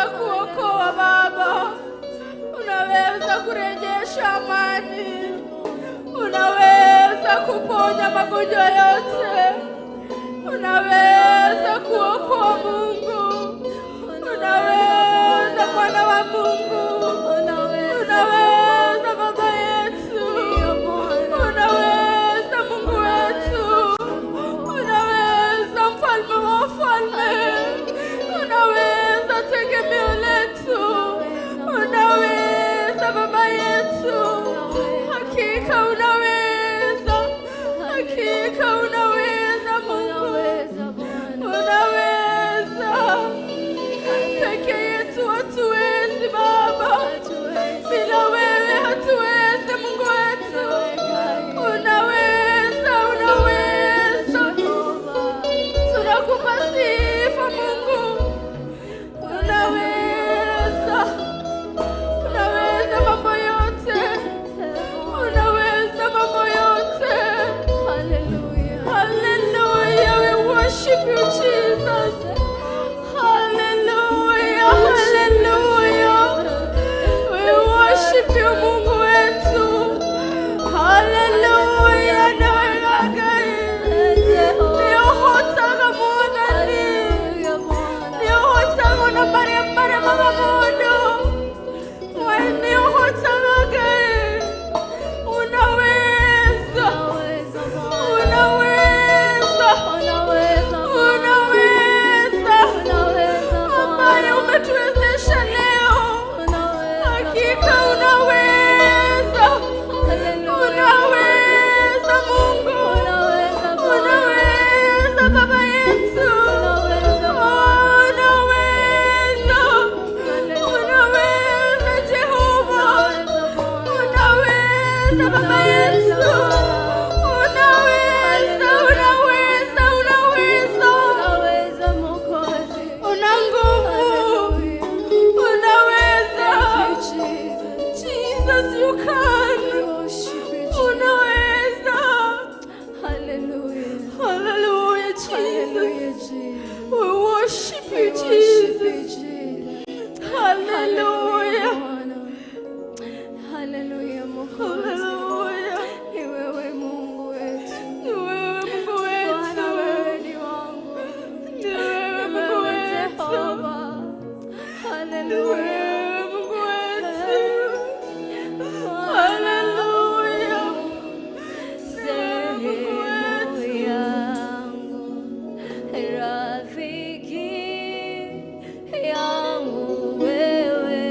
unaweza kuokoa Baba, unaweza kurejesha amani, unaweza kuponya magonjwa yote, unaweza kuokoa Mungu, unaweza Bwana wa Mungu, unaweza Baba yetu, unaweza Mungu wetu, unaweza Mfalme wa wafalme, unaweza tegemeo letu, unaweza Baba yetu, hakika unaweza, hakika unaweza Mungu, unaweza. Peke yetu hatuwezi Baba, bila wewe hatuwezi Mungu wetu, unaweza, unaweza. Tunakupa sifa Mungu, unaweza, unaweza mambo yote, unaweza mambo yote. Hallelujah, hallelujah, we worship you Jesus. Hallelujah, hallelujah, we worship you Mungu wetu. Hallelujah, nawe Ngai, niohotaga muonani, niohotaga na maremare mama mono, niohotaga Ngai, unaweza, unaweza, ambaye umetuwezesha leo, hakika unaweza, unaweza Mungu, unaweza Baba yetu, unaweza Jehova, unaweza Baba yetu, unaweza Mwokozi, una nguvu, unaweza Jesus, you can, unaweza. Hallelujah, hallelujah Jesus, we worship you Jesus. Hallelujah, hallelujah Mwokozi, hallelujah. Ni wewe Mungu wetu, ni wewe Mungu wetu, wewe ni wangu, ni wewe Mungu wetu, hallelujah Mungu wetu, hallelujah. Sehemu yangu, rafiki yangu wewe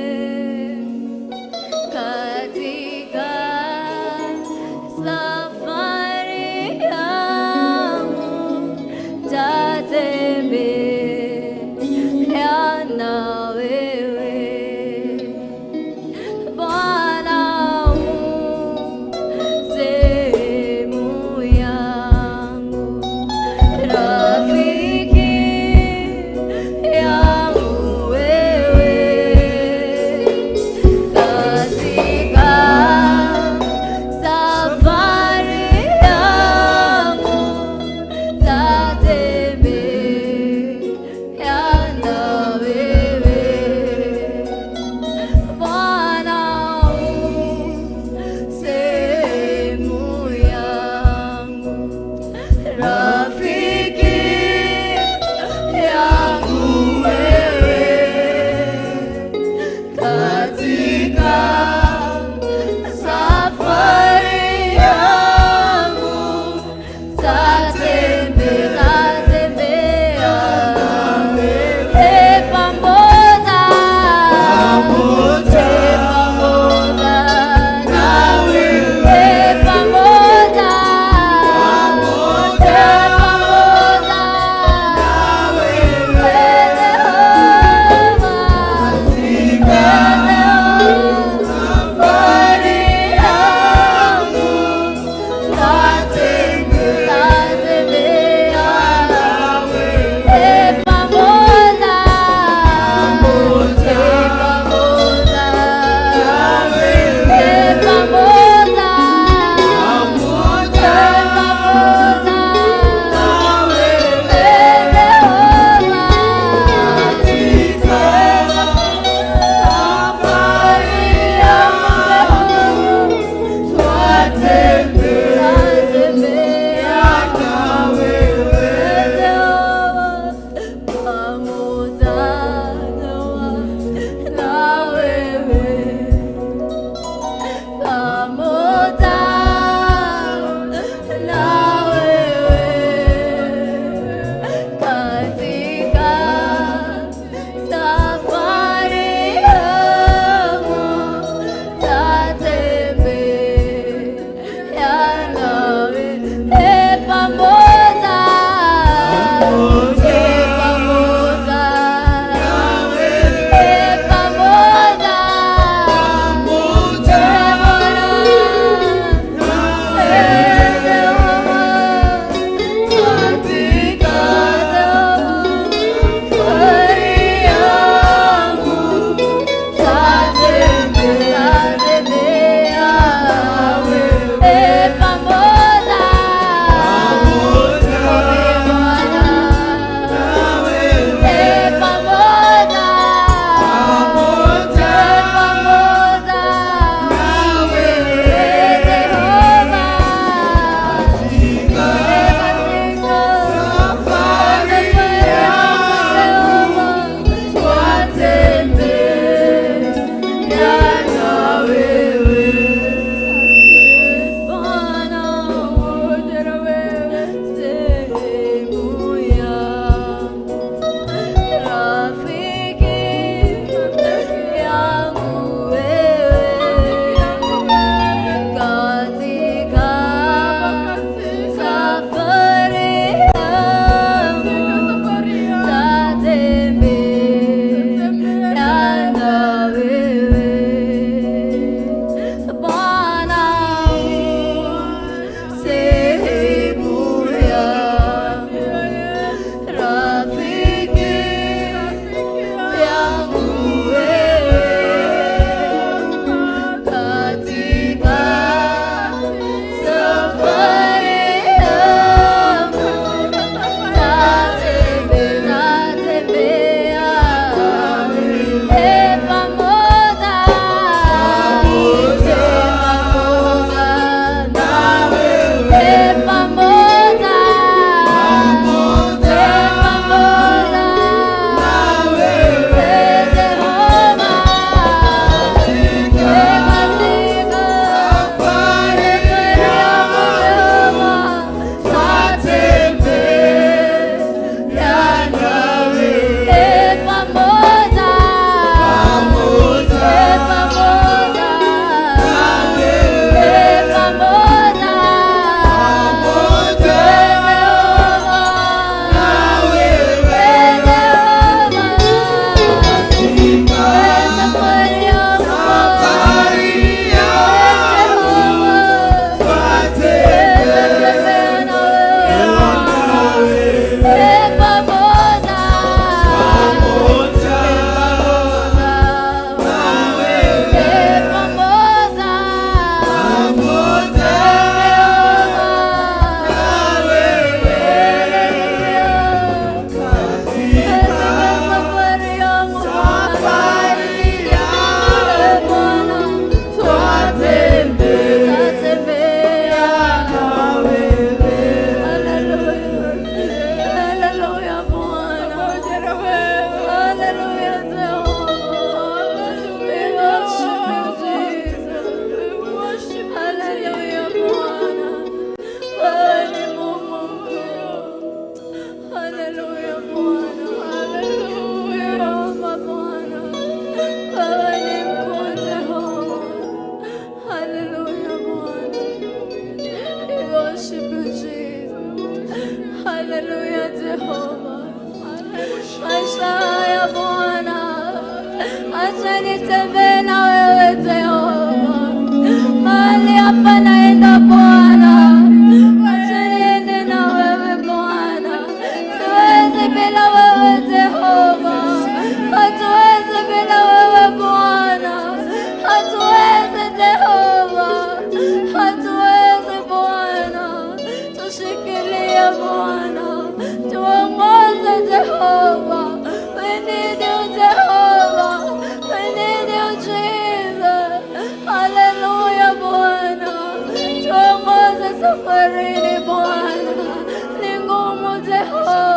acha nitembee na wewe Jehova. Mahali hapa naenda Bwana, acha niende na wewe Bwana. Siwezi bila wewe Jehova, hatuwezi bila wewe Bwana, hatuwezi Jehova, hatuwezi Bwana. Tushikilie Bwana, tuongoze Jehova. We need you Jehova, we need you Jesus. Hallelujah Bwana, tuongoze safarini Bwana, ni ngumu Jehova.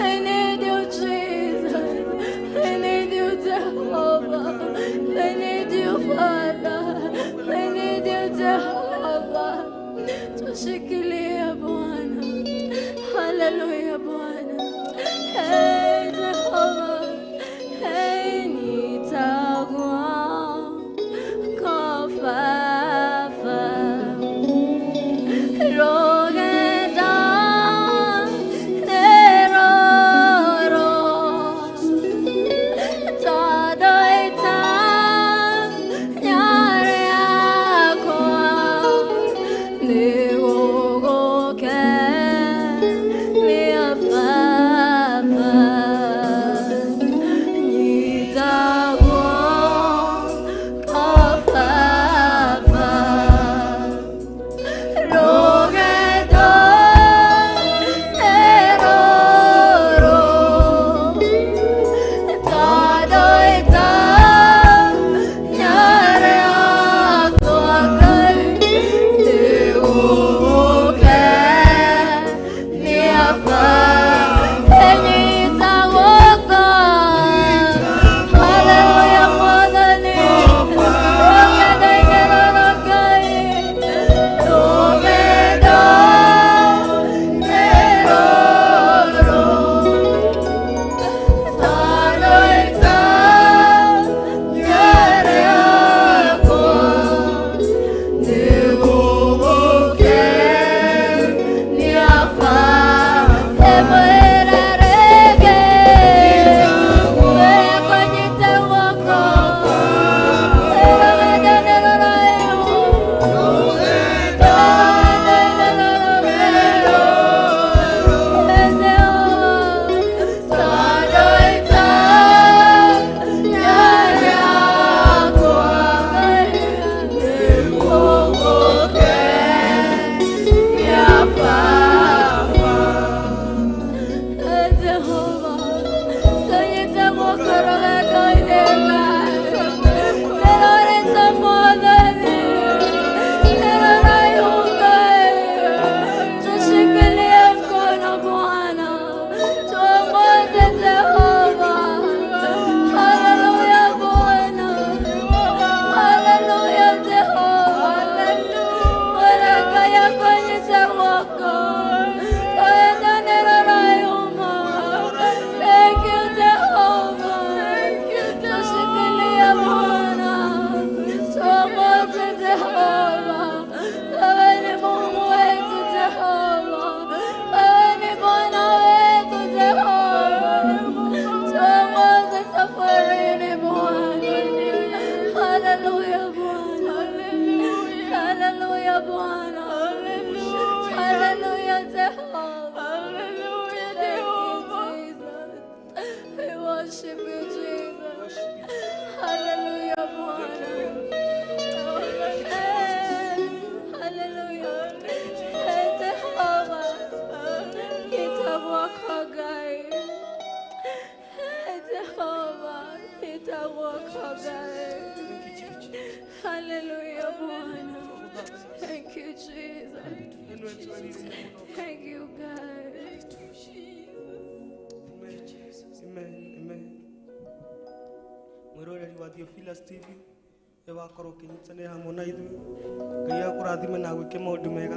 I need you Jesus, I need you Jehova, I need you Father, I need you Jehova. Tushikilie Bwana, hallelujah Bwana. Hey Jehova, hey nitagwa kofafa rogeda neroro tadoita nyare akwa niwogoke Hallelujah, Bwana. Thank you, Jesus. Thank you, God. Amen. Amen. Mwiroreri wa Theophilus TV ewakorwo kinyitanira hamwe na ithuĩ Ngai akũrathime na gwĩke maũndũ mega.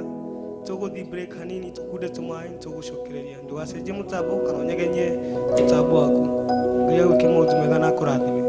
Tũgũthiĩ break hanini tũkunde tũmaĩ tũgũcokereria. Ndũgacenjie mũtambo kana ũnyegenye mũtambo waku. Ngai agwĩke maũndũ mega na akũrathime.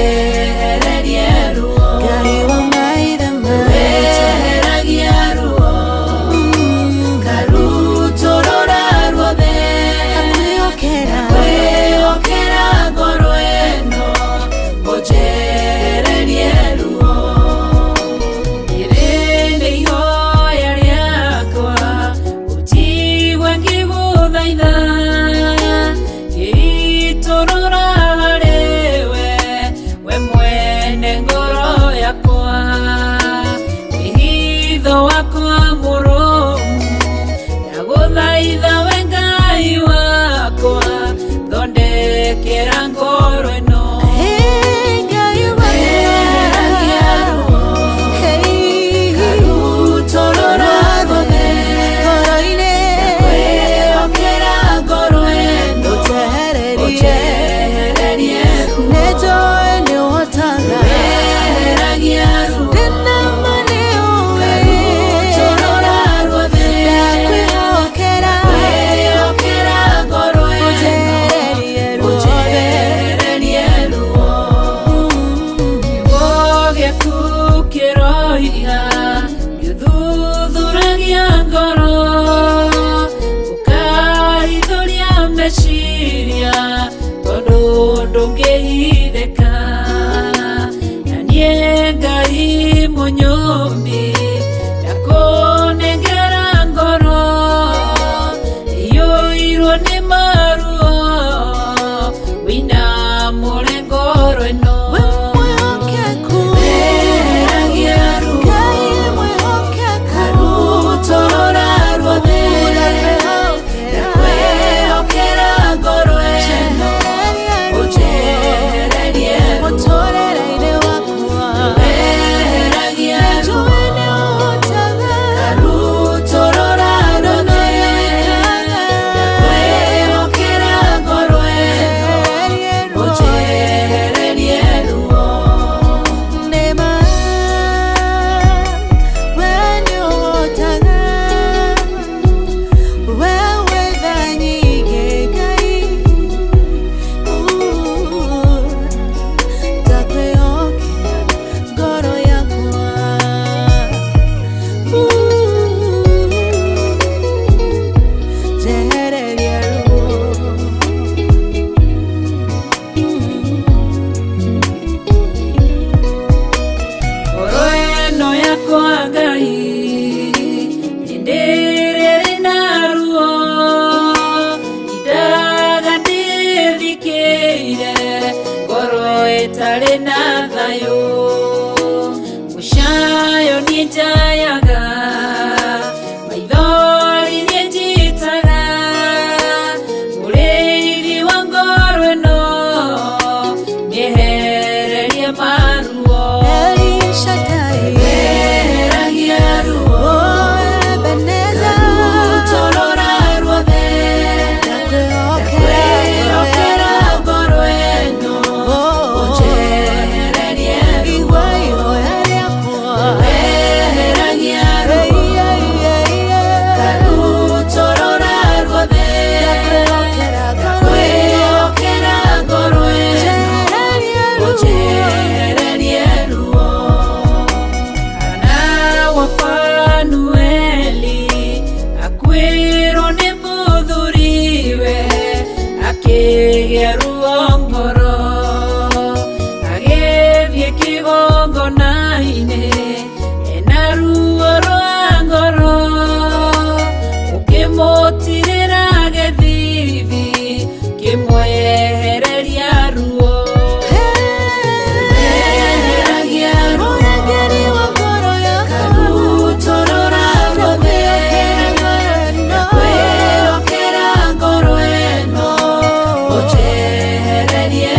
ũnjehererie ruo. Ngai wa maithe maitũ weheragia ruo, ngarutũrũra ruothe, nakwĩhokera ngoro ĩno, ũnjehererie ruo. Ĩrĩ nĩ ihoya rĩakwa, ũnjigue ngĩgũthaitha, ngĩitũrũra harĩ we, we mwene ngoro yakwa. Wĩhitho wakwa mũrũmu, ndagũthaitha we Ngai wakwa, thondekera ngoro ĩno. Weheragia ruo, ngarutũrũra ruothe, nakwĩhokera ngoro ĩno, ũnjehererie ruo. Weheragia ruo, ngarutũrũra ruothe, nakwĩhokera ngoro ĩno, ũnjehererie ruo. Kiugo gĩaku kĩroiga, gĩthuthuragia ngoro, ũkahithũria meciria, tondũ ndũngĩhithĩka. Na niĩ Ngai mũnyũmbi, ndakũnengera ngoro ĩiyũirwo nĩ maruo, wĩinamũre ngoro ĩno. Weheragia ruo, ngarutũrũra ruothe, nakwĩhokera ngoro ĩno, ũnjehererie ruo. Weheragia ruo, ngarutũrũra ruothe, nakwĩhokera ngoro ĩno, ũnjehererie ruo. Ngoro ĩno yakwa Ngai, hĩndĩ ĩrĩa ĩna ruo, indaga ndĩthikĩire, ngoro ĩtarĩ na thayũ. Mũcayo niĩ njayaga, maithori niĩ njitaga, mũrĩithi wa ngoro ĩno, nĩehererie maruo. Weheragia ruo, ngarutũrũra ruothe, nakwĩhokera ngoro ĩno, ũnjehererie ruo. Weheragia ruo, ngarutũrũra ruothe, nakwĩhokera ngoro ĩno, ũnjehererie ruo. Kana wa Panueli, akwĩrwo nĩ mũthuriwe, akĩgĩa ruo ngoro, agĩthiĩ kĩgongona-inĩ, ena ruo rwa ngoro, ũkĩmũtirĩra gĩthithi, kĩmwehereria ruo. Weheragia ruo, ngarutũrũra ruothe, nakwĩhokera ngoro ĩno, ũnjehererie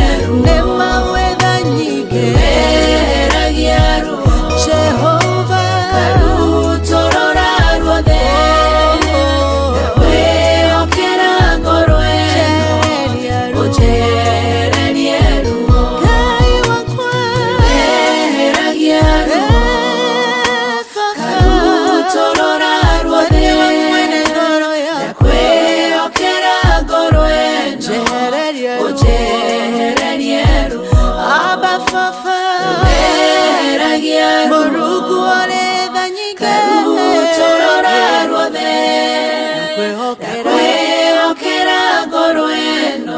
ndakwĩhokera ngoro ĩno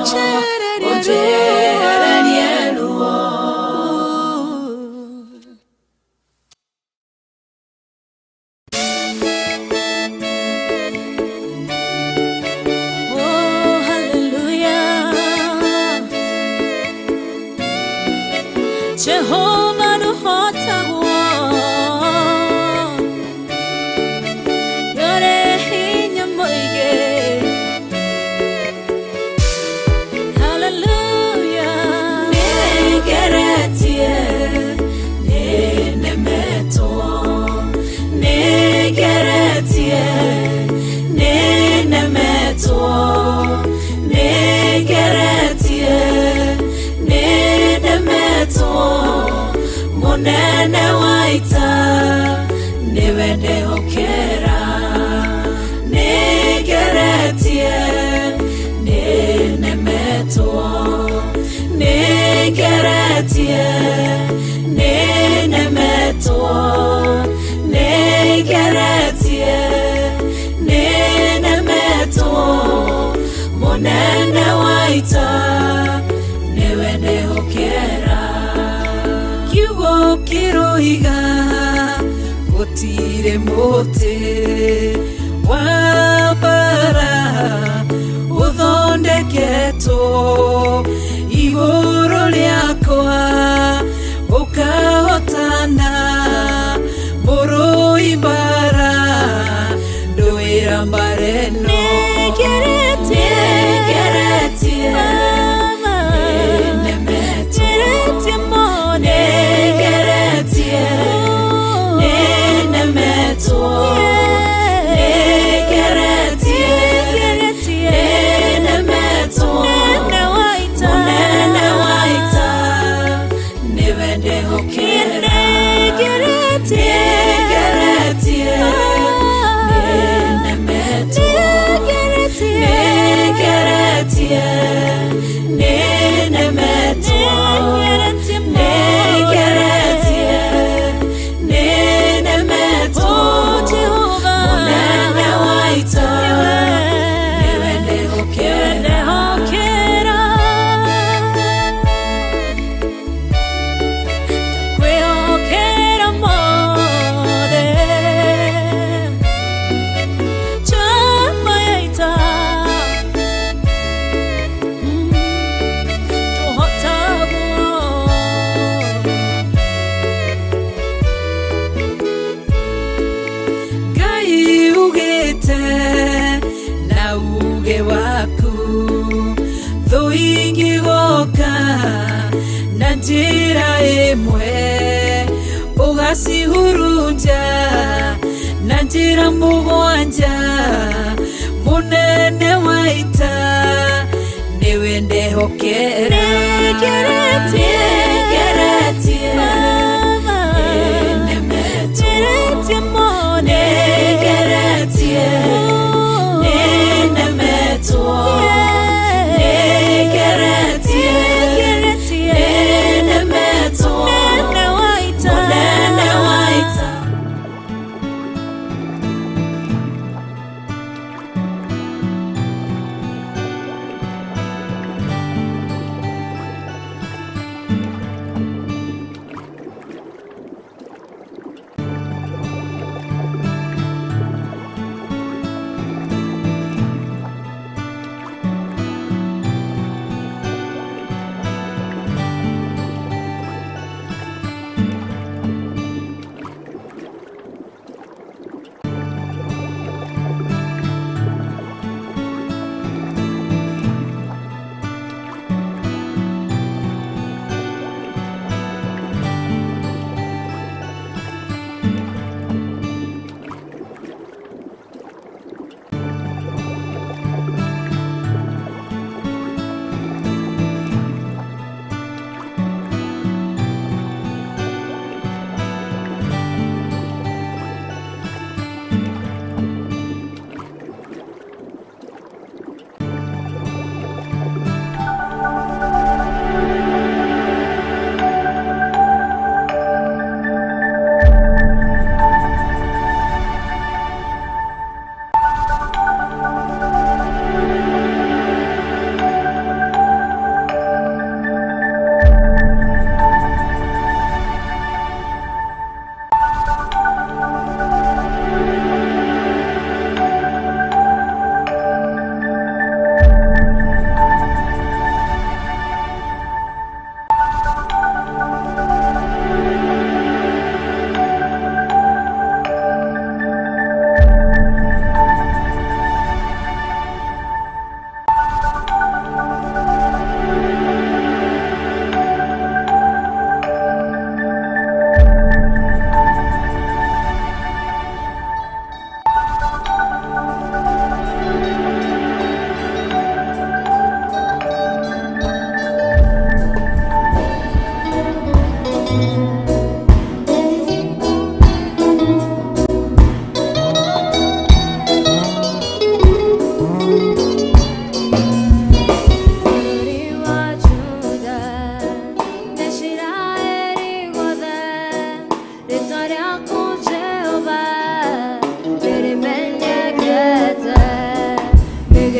ũnjehererie ruo. Jehovah no hota wo yore hinya moige. Hallelujah. Negeretie nenemeto negeretie nenemeto negeretie nenemeto munene waita niwe ndehokera negeretie nenemeto negeretie nenemeto negeretie nenemeto munene waita niwe ndehokera. Kiugo kiroiga gutire muti wa bara uthondeketwo iguru riakwa ukahotana murui bara nduira mbareno. Negeretie njira imwe ugacihurunja na njira mugwanja munene waita niwe ndehokera. Negeretie nenemeto negeretie nenemeto negeretie nenemeto munene waita.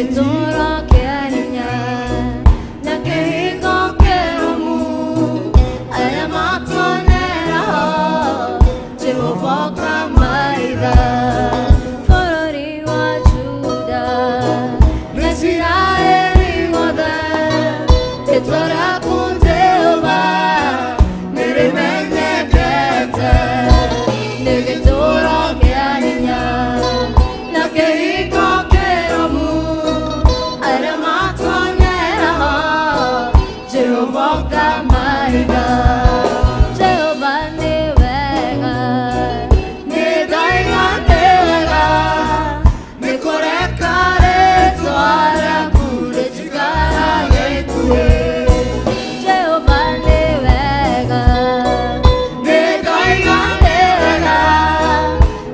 Nĩgĩtũũro kĩa hinya na kĩhingo kĩrũmu arĩa matonera ho Jehova ũkamaitha bũrũri wa Juda na Isiraeli wothe rĩĩtwa rĩaku Jehova nĩrĩmenyekete nĩgĩtũũro kĩa hinya na kĩhingo kĩrũmu arĩa matonyera ho Jehova ũkamaitha Jehova nĩ wega nĩ Ngai na nĩ wega nĩ kũreka rĩĩtwa rĩaku rĩtikarage ikuhĩ Jehova nĩ wega nĩ Ngai na nĩ wega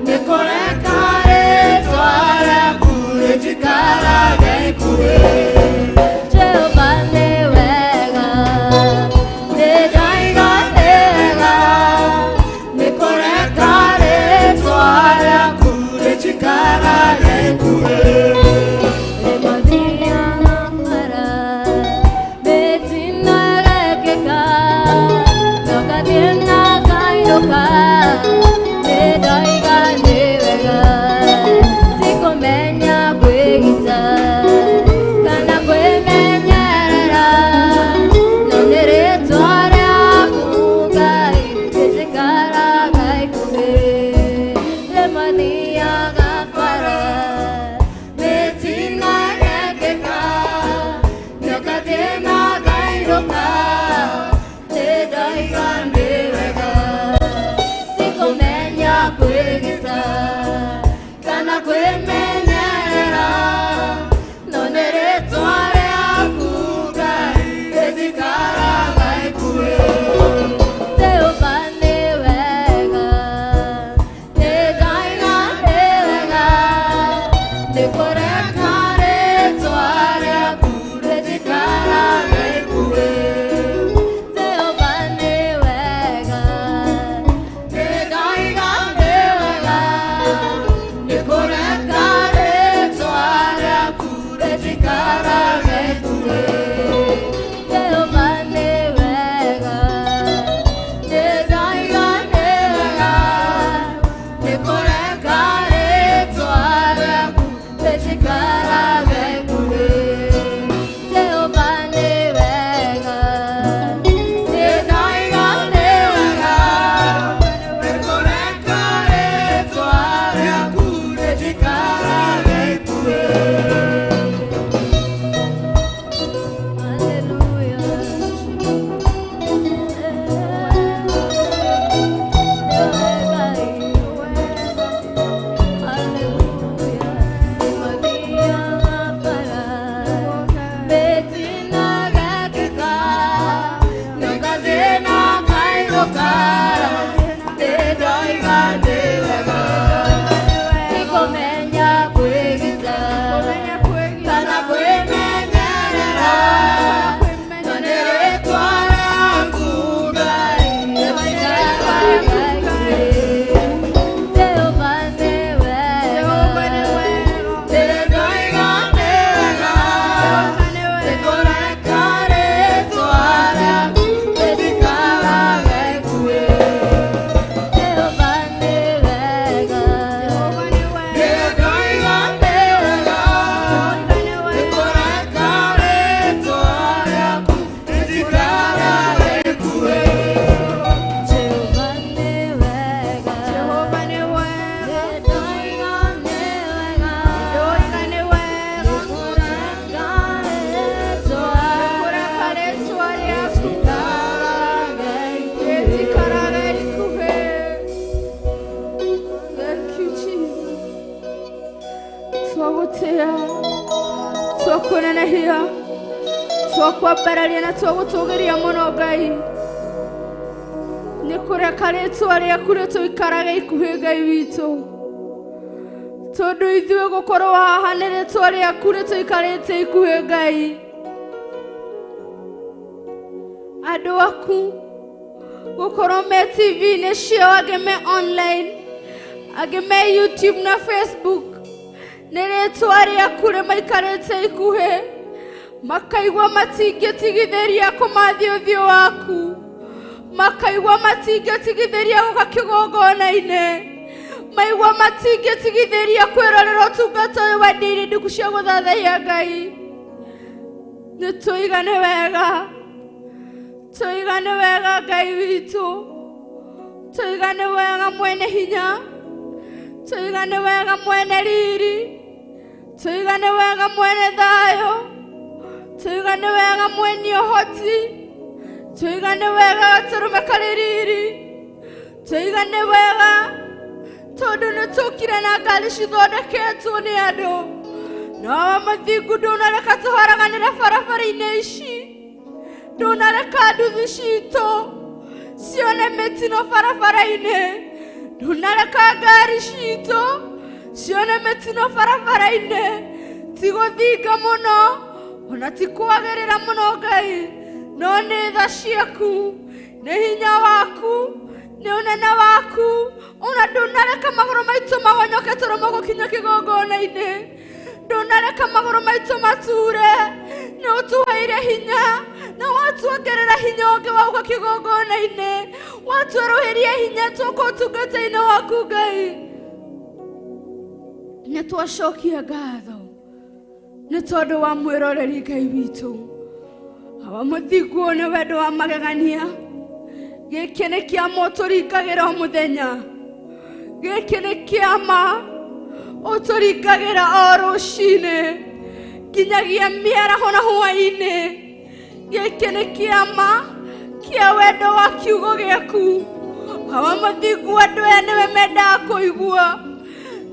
nĩ kũreka rĩĩtwa rĩaku rĩtikarage ikuhĩ Jehova nĩ wega nĩ Ngai na nĩ wega nĩ kũreka rĩĩtwa rĩaku rĩtikarage ikuhĩ Rĩmathiaga bara rĩtinagekeka no gathiĩ na kainũka nĩ ndoiga nĩ wega ti kũmenya kwĩgita kana kwĩmenyerera no nĩ rĩĩtwa rĩaku Ngai rĩtikaraga ikuhĩ rĩmathiaga bara rĩtinagekeka no gathiĩ na kainũka nĩ ndoiga nĩ wega ti kũmenya kwĩgita kana kwĩmenyerera no nĩ rĩĩtwa rĩaku Ngai rĩtikaraga ikuhĩ Jehova nĩ wega nĩ Ngai na nĩ wega nĩ kũreka rĩĩtwa rĩaku rĩtikaraga ikuhĩ Jehova nĩ wega nĩ Ngai na nĩ wega nĩ kũreka rĩĩtwa rĩaku rĩtikaraga ikuhĩ Jehova nĩ wega nĩ Ngai na nĩ wega nĩ kũreka rĩĩtwa rĩaku rĩtikaraga ikuhĩ Jehova nĩ wega nĩ Ngai na nĩ wega nĩ kũreka rĩĩtwa rĩaku rĩtikaraga ikuhĩ twagutia twakunenehia twakwambararia na twagũtũgĩria mũno Ngai nĩ kũreka rĩĩtwa rĩaku rĩtũikarage ikuhĩ Ngai witũ tondũ ithuĩ gũkorwo haha nĩ rĩĩtwa rĩaku rĩtũikarĩte ikuhĩ Ngai andũ aku gũkorwo me TV-inĩ ciao angĩ me online angĩ me YouTube na Facebook nĩrĩtwa rĩaku rĩmaikarĩte ikuhĩ, makaigua matingĩtigithĩria kũmathia ũthiũ waku, makaigua matingĩtigithĩria gũka kĩgongona-inĩ, maigua matingĩtigithĩria kwĩrorera ũtungata ũyũ wa Ndia-Ini Ndiku cia Guthathaiya Ngai. Nĩtũigane wega, tũigane wega Ngai witũ, tũigane wega mwene hinya, tũigane wega mwene riri, tũigane wega mwene thayũ, tũigane wega mwene ũhoti, tũigane wega gatũrũme karĩ riri, tũigane wega tondũ nĩtũkire na ngari cithondeketwo nĩ andũ, no mathingu ndũnareka tũharaganĩre barabara-inĩ ici, ndũnareka nduthi citũ cione mĩtino barabara-inĩ, ndũnareka ngari citũ cione mĩtino barabara-inĩ, ti gũthinga mũno ona ti kwagĩrĩra mũno Ngai, no nĩ tha ciaku, nĩ hinya waku, nĩ ũnene waku, ona ndũnareka magũrũ maitũ magonyoke tũrũmo gũkinya kĩgongona-inĩ, ndũnareka magũrũ maitũ mature, nĩ ũtũheire hinya na watuongerera hinya ũngĩ wa gũka kĩgongona-inĩ, watwerũhĩria hinya tũka ũtungata-inĩ waku Ngai. Nĩtwacokia ngatho nĩ tondũ wa mwĩroreri Ngai witũ, hawa mũthingu nĩ wendo wa magegania, gĩkĩ nĩ kĩama ũtũringagĩra o mũthenya, gĩkĩ nĩ kĩama ũtũringagĩra o rũcinĩ nginyagia mĩaraho na hwa-inĩ, gĩkĩ nĩ kĩama kĩa wendo wa kiugo gĩaku, hawa mũthingu andũ aya nĩwe mendaga kũigua,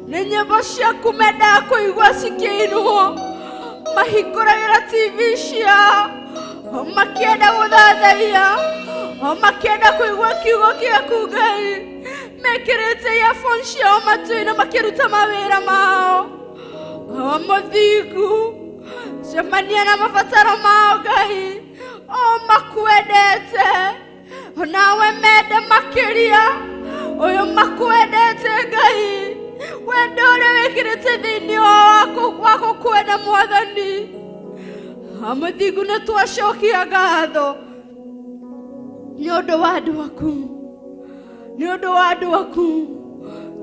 nĩ nyĩmbo ciaku mendaga kũigua cikĩinwo, mahingũragĩra TV ciao, makĩenda gũthathaiya, makĩenda kũigua kiugo gĩaku Ngai, mekĩrĩte earphone ciao matũ-inĩ makĩruta mawĩra mao, hawa mũthingu cemania na mabataro mao Ngai, o makwendete, nawe mende makĩria, ũyũ makwendete Ngai, wendo ũrĩa wĩkĩrĩte thĩinĩ wa gũkwenda Mwathani. Mũthingu nĩtwacokia ngatho nĩ ũndũ wa andũ aku, nĩ ũndũ wa andũ aku,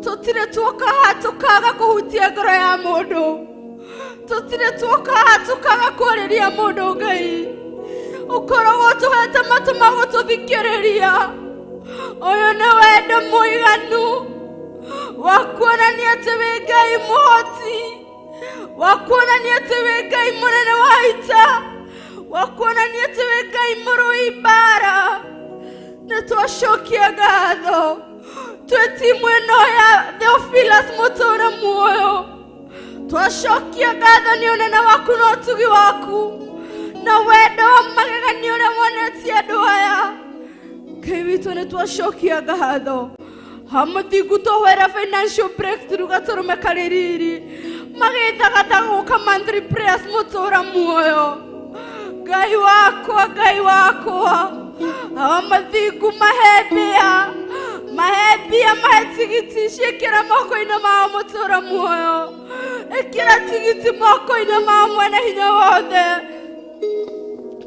tũtirĩ tuoka haha tũkaga kũhutia ngoro ya mũndũ, tũtirĩ tuoka haha tũkaga kũarĩria mũndũ Ngai, ũkoragwo tũhete matũ ma gũtũthikĩrĩria, ũyũ nĩ wendo mũiganu wa kuonania atĩ wĩ Ngai mũhoti, wa kuonania atĩ wĩ Ngai mũnene wa ita, wa kuonania atĩ wĩ Ngai mũrũi mbara. Nĩtwacokia ngatho twĩ timu ĩno ya Theophilus mũtũũre muoyo, twacokia ngatho nĩ ũnene waku na ũtugi waku na wendo wa magegania ũrĩa wonetie andũ aya Ngai witũ. Nĩtwacokia ngatho Mũthingu tũhwera financial breakthrough gatũrũme karĩ riri, magĩthagathaga gũka monthly prayers mũtũũra muoyo, Ngai wakwa, Ngai wakwa, Mũthingu mahe mbia, mahe tigiti ciĩkĩra moko-inĩ mao mũtũũra muoyo, ĩkĩra tigiti moko-inĩ mao mwene hinya wothe,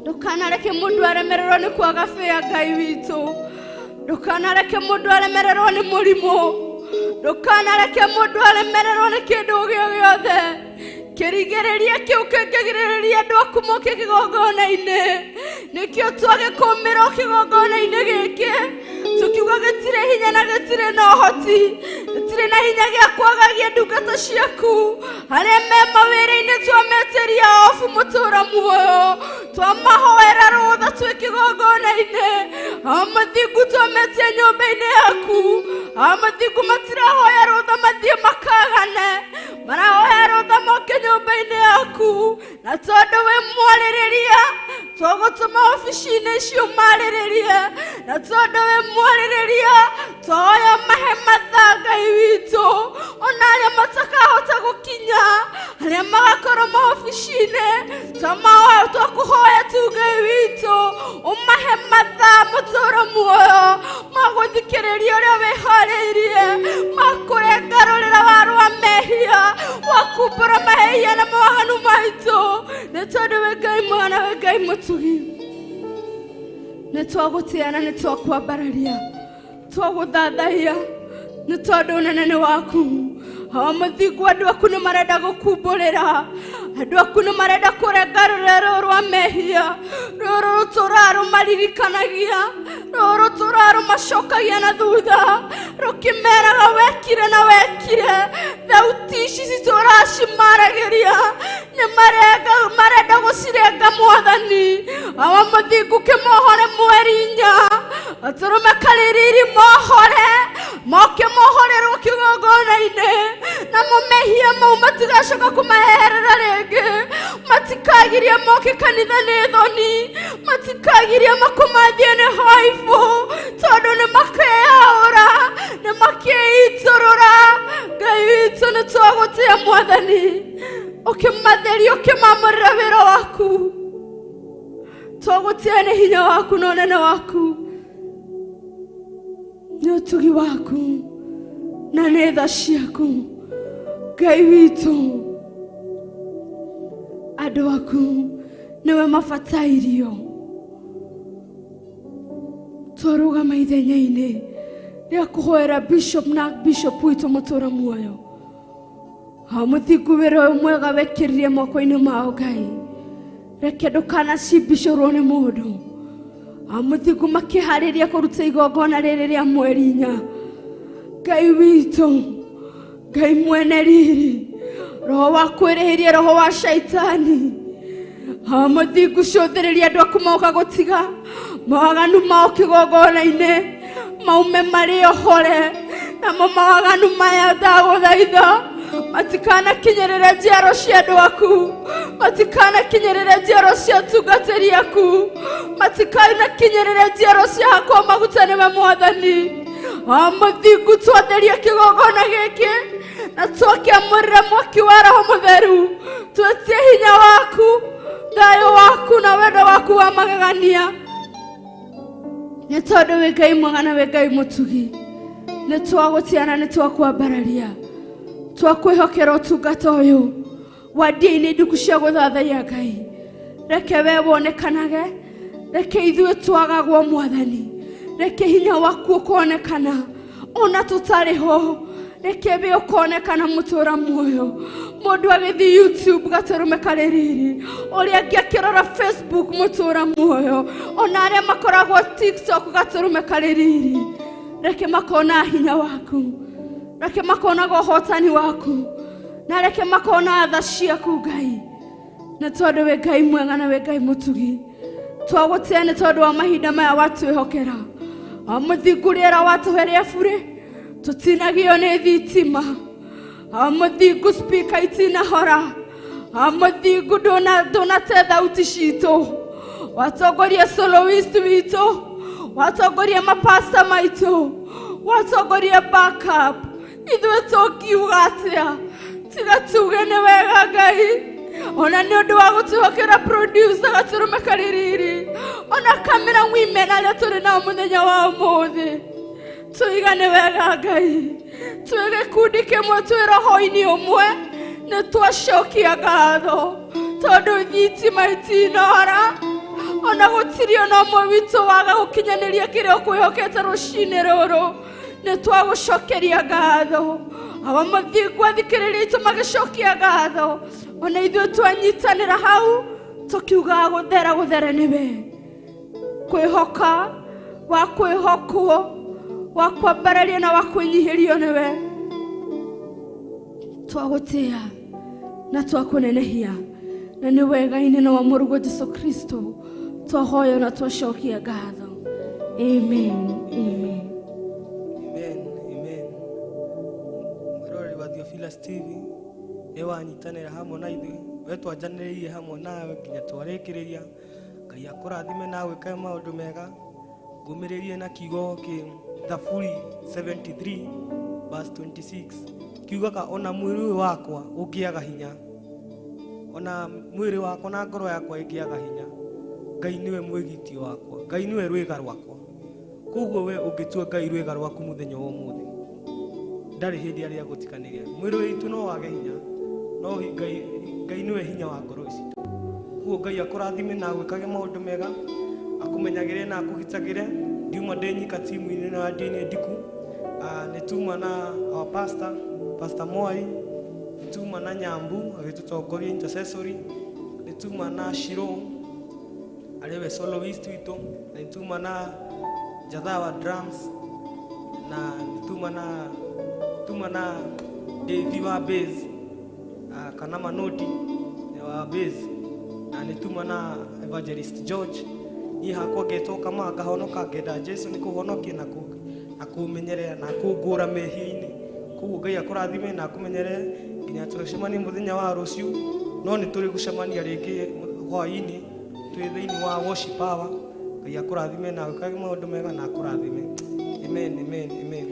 ndũkanareke mũndũ aremererwo nĩ kwaga fare Ngai witũ, ndũkanareke mũndũ aremererwo nĩ mũrimũ, ndũkanareke mũndũ aremererwo nĩ kĩndũ gĩothe, kĩrigĩrĩria kĩu kĩngĩgirĩrĩria andũ aku moke kĩgongona-inĩ, nĩkĩo twagĩkũmĩra kĩgongona-inĩ gĩkĩ, tukiuga gĩtirĩ hinya na gĩtirĩ na ũhoti, gĩtirĩ na hinya gĩa kwagagia ndungata ciaku, arĩa me mawĩra-inĩ twameteria ofu mũtũũra muoyo, twamahoera rũtha twĩ kĩgongona-inĩ, Mũthingu twametia nyũmba-inĩ yaku, Mũthingu matirahoya rũtha mathiĩ makagane, marahoya rũtha moke nyũmba-inĩ yaku, na tondũ wĩ mwarĩrĩria twagũtũma ofici-inĩ icio marĩrĩrie na tondũ we mwarĩrĩria twoya mahe mathaa Ngai witũ ona arĩa matakahota gũkinya arĩa magakorwo maofici-inĩ twakũhoya tu Ngai witũ ũmahe mathaa matũũra muoyo magũthikĩrĩria ũrĩa wĩharĩirie makũrengarũrĩra waru wa mehia wakumbũra mahĩia na mawaganu maitũ nĩ tondũ we Ngai mwega we Ngai mũtugi nĩ twagũtĩĩa na nĩ twakwambararia twagũthathaiya nĩ tondũ ũnene nĩ waku mũthingu andũ aku nĩ marenda gũkumbũrĩra andũ aku nĩ marenda kũrengarũrĩra rũrũ rwa mehia rũrũ rũtũũraga rũmaririkanagia rũrũ rũtũũraga rũmacokagia na thutha rũkĩmeraga wekire na wekire thauti ici citũũraga cimaragĩria nĩ marenda gũcirenga Mwathani mũthingu kĩmohore mweri 4 atũrũme karĩrĩri mohore moke mohorerwo kĩgongona-inĩ na mehia mau matigacoka kũmaherera rĩngĩ matikagiria moke kanitha-inĩ thoni matikagiria makomathie nĩ haibũ tondũ nĩ makeyaũra nĩ makeitũrũra Ngai witũ nĩ twagũtĩĩa Mwathani ũkĩmatheria ũkĩmamũrĩra wĩra waku twagũtĩĩa nĩ hinya waku na ũnene waku nĩ ũtugi waku na nĩ tha ciaku Ngai witũ andũ aku nĩwe mabatairio twarũgama ithenya-inĩ rĩa kũhoera bishop witũ mũtũũra muoyo mũthingu wĩra ũyũ mwega wekĩrire moko-inĩ mao Ngai reke ndũkanacibicũrwo nĩ mũndũ mũthingu makĩharĩria kũruta igongona rĩrĩ rĩa mweri 4 Ngai witũ Ngai mwene riri roho wa kwĩrĩhĩria roho wa shaitani mũthingu cũthĩrĩria andũ aku moka gũtiga mawaganu mao kĩgongona-inĩ maume marĩ ohore namo mawaganu maya ndagũthaitha matikanakinyĩrĩre njiaro cia andũ aku matikanakinyĩrĩre njiaro cia atungatĩri aku matikanakinyĩrĩre njiaro cia hakwa maguta nĩwe Mwathani mũthingu twatheria kĩgongona gĩkĩ na twakĩamũrĩra mwaki wa Roho Mũtheru twetie hinya waku thayũ waku na wendo waku wa magegania nĩ tondũ wĩ Ngai mwega na wĩ Ngai mũtugi nĩ twagũtĩĩa na nĩ twakwambararia twakwĩhokera ũtungata ũyũ wa Ndia-Ini Ndiku cia gũthathaiya Ngai reke we wonekanage reke ithuĩ twagagwo Mwathani reke hinya waku ũkonekana ona tũtarĩ ho reke we ũkonekana mũtũũra muoyo mũndũ agĩthiĩ YouTube gatũrũme karĩrĩri ũrĩa angĩ akĩrora Facebook mũtũũra muoyo ona arĩa makoragwo TikTok gatũrũme karĩrĩri reke makona hinya waku reke makona ũhotani waku na reke makona tha ciaku Ngai nĩ tondũ wĩ Ngai mwega na wĩ Ngai mũtugi twagũtĩĩa nĩ tondũ wa mahinda maya watwĩhokera mũthingu rĩera watũhe rĩa burĩ tũtinagio nĩ thitima mũthingu speaker itinahora mũthingu ndũnate thauti citũ watongoria soloist witũ watongoria mapasta maitũ watongoria backup ithuĩ tũngiuga atĩa tiga tuge nĩ wega Ngai ona nĩ ũndũ wa gũtwĩhokera producer gatũrũme karĩrĩri ona kamera women arĩa tũrĩ nao mũthenya wa ũmũthĩ tũigane wega Ngai twĩ gĩkundi kĩmwe twĩ roho-inĩ ũmwe nĩ twacokia ngatho tondũ thitima itinora ona gũtirĩ ona ũmwe witũ waga gũkinyanĩria kĩrĩa ũkwĩhokete rũcinĩ rũrũ nĩ twagũcokeria ngatho mũthingu athikĩrĩria itũ magĩcokia ngatho ona ithuĩ twanyitanĩra hau tũkiugaga gũthera nĩwe kwĩhoka wa kwĩhokwo wa kwambararia na wa kwĩnyihĩrio nĩwe twagũtĩĩa na twakũnenehia na nĩ wega-inĩ na wa mũrugo Jesũ Kristo twahoya na twacokia ngatho amen amen amen mwĩroreri wa Theophilus TV nĩ wanyitanĩra hamwe na ithuĩ we twanjanĩrĩirie hamwe nawe nginya twarĩkĩrĩria Ngai akũrathime na gwĩka maũndũ mega. Ngũmĩrĩrie na kiugo kĩ Thaburi 73 verse 26 kiugaga ona mwĩrĩ ũyũ wakwa ũngĩaga hinya, ona mwĩrĩ wakwa na ngoro yakwa ĩngĩaga hinya, Ngai nĩwe mwĩgitio wakwa, Ngai nĩwe rwĩga rwakwa. Koguo we ũngĩtua Ngai rwĩga rwaku mũthenya wa ũmũthĩ, ndarĩ hĩndĩ arĩa gũtikanĩria. Mwĩrĩ witũ no wage hinya, no Ngai nĩwe hinya wa ngoro ici. Koguo Ngai akũrathime na gwĩkage maũndũ mega, akũmenyagĩre na akũgitagĩre. Ndiuma ndĩnyika timu-inĩ na Ndia-Ini Ndiku. Nĩtuma na our pastor Mwai, nĩtuma na Nyambu agĩtũtongoria intercessory, nĩtuma na Shiro arĩwe soloist witũ, na nĩtuma na Njatha wa drums, na nĩtuma na Devi wa bass, kana Manoti wa bass, na nĩtuma na Evangelist George. Niĩ hakwa ngetoka ngahonoka ngenda Jesu nĩ kũhonokia na kũmenyerera na kũngũra mehia-inĩ. Koguo Ngai akũrathime na akũmenyerere nginya tũgĩcemania mũthenya wa rũciũ, no nĩ tũrĩ gũcemania rĩngĩ hwa-ini twĩ thĩinĩ wa worship hour. Ngai akũrathime na gwĩkage maũndũ mega na akũrathime. Amen, amen, amen.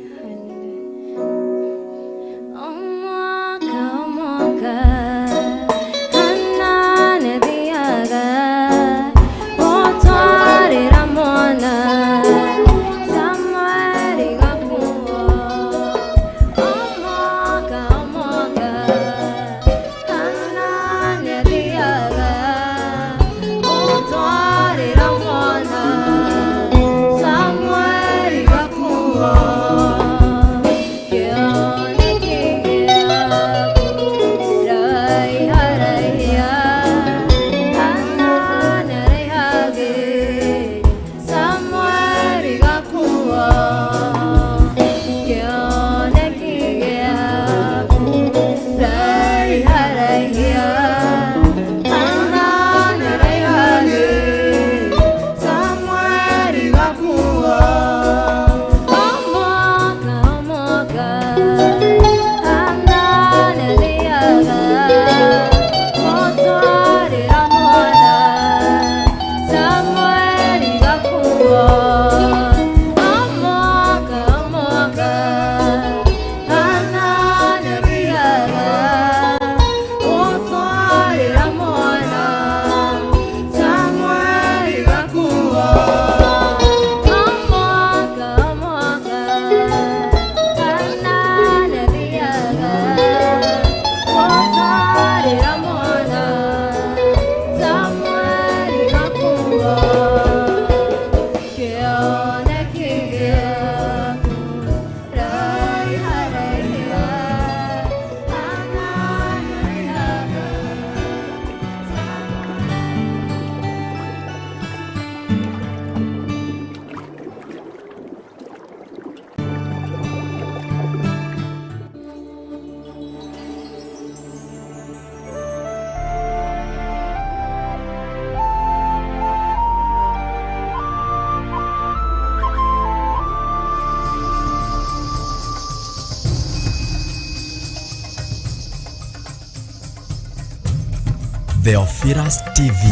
Theophilus TV,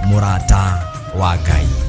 MURATA wa Ngai.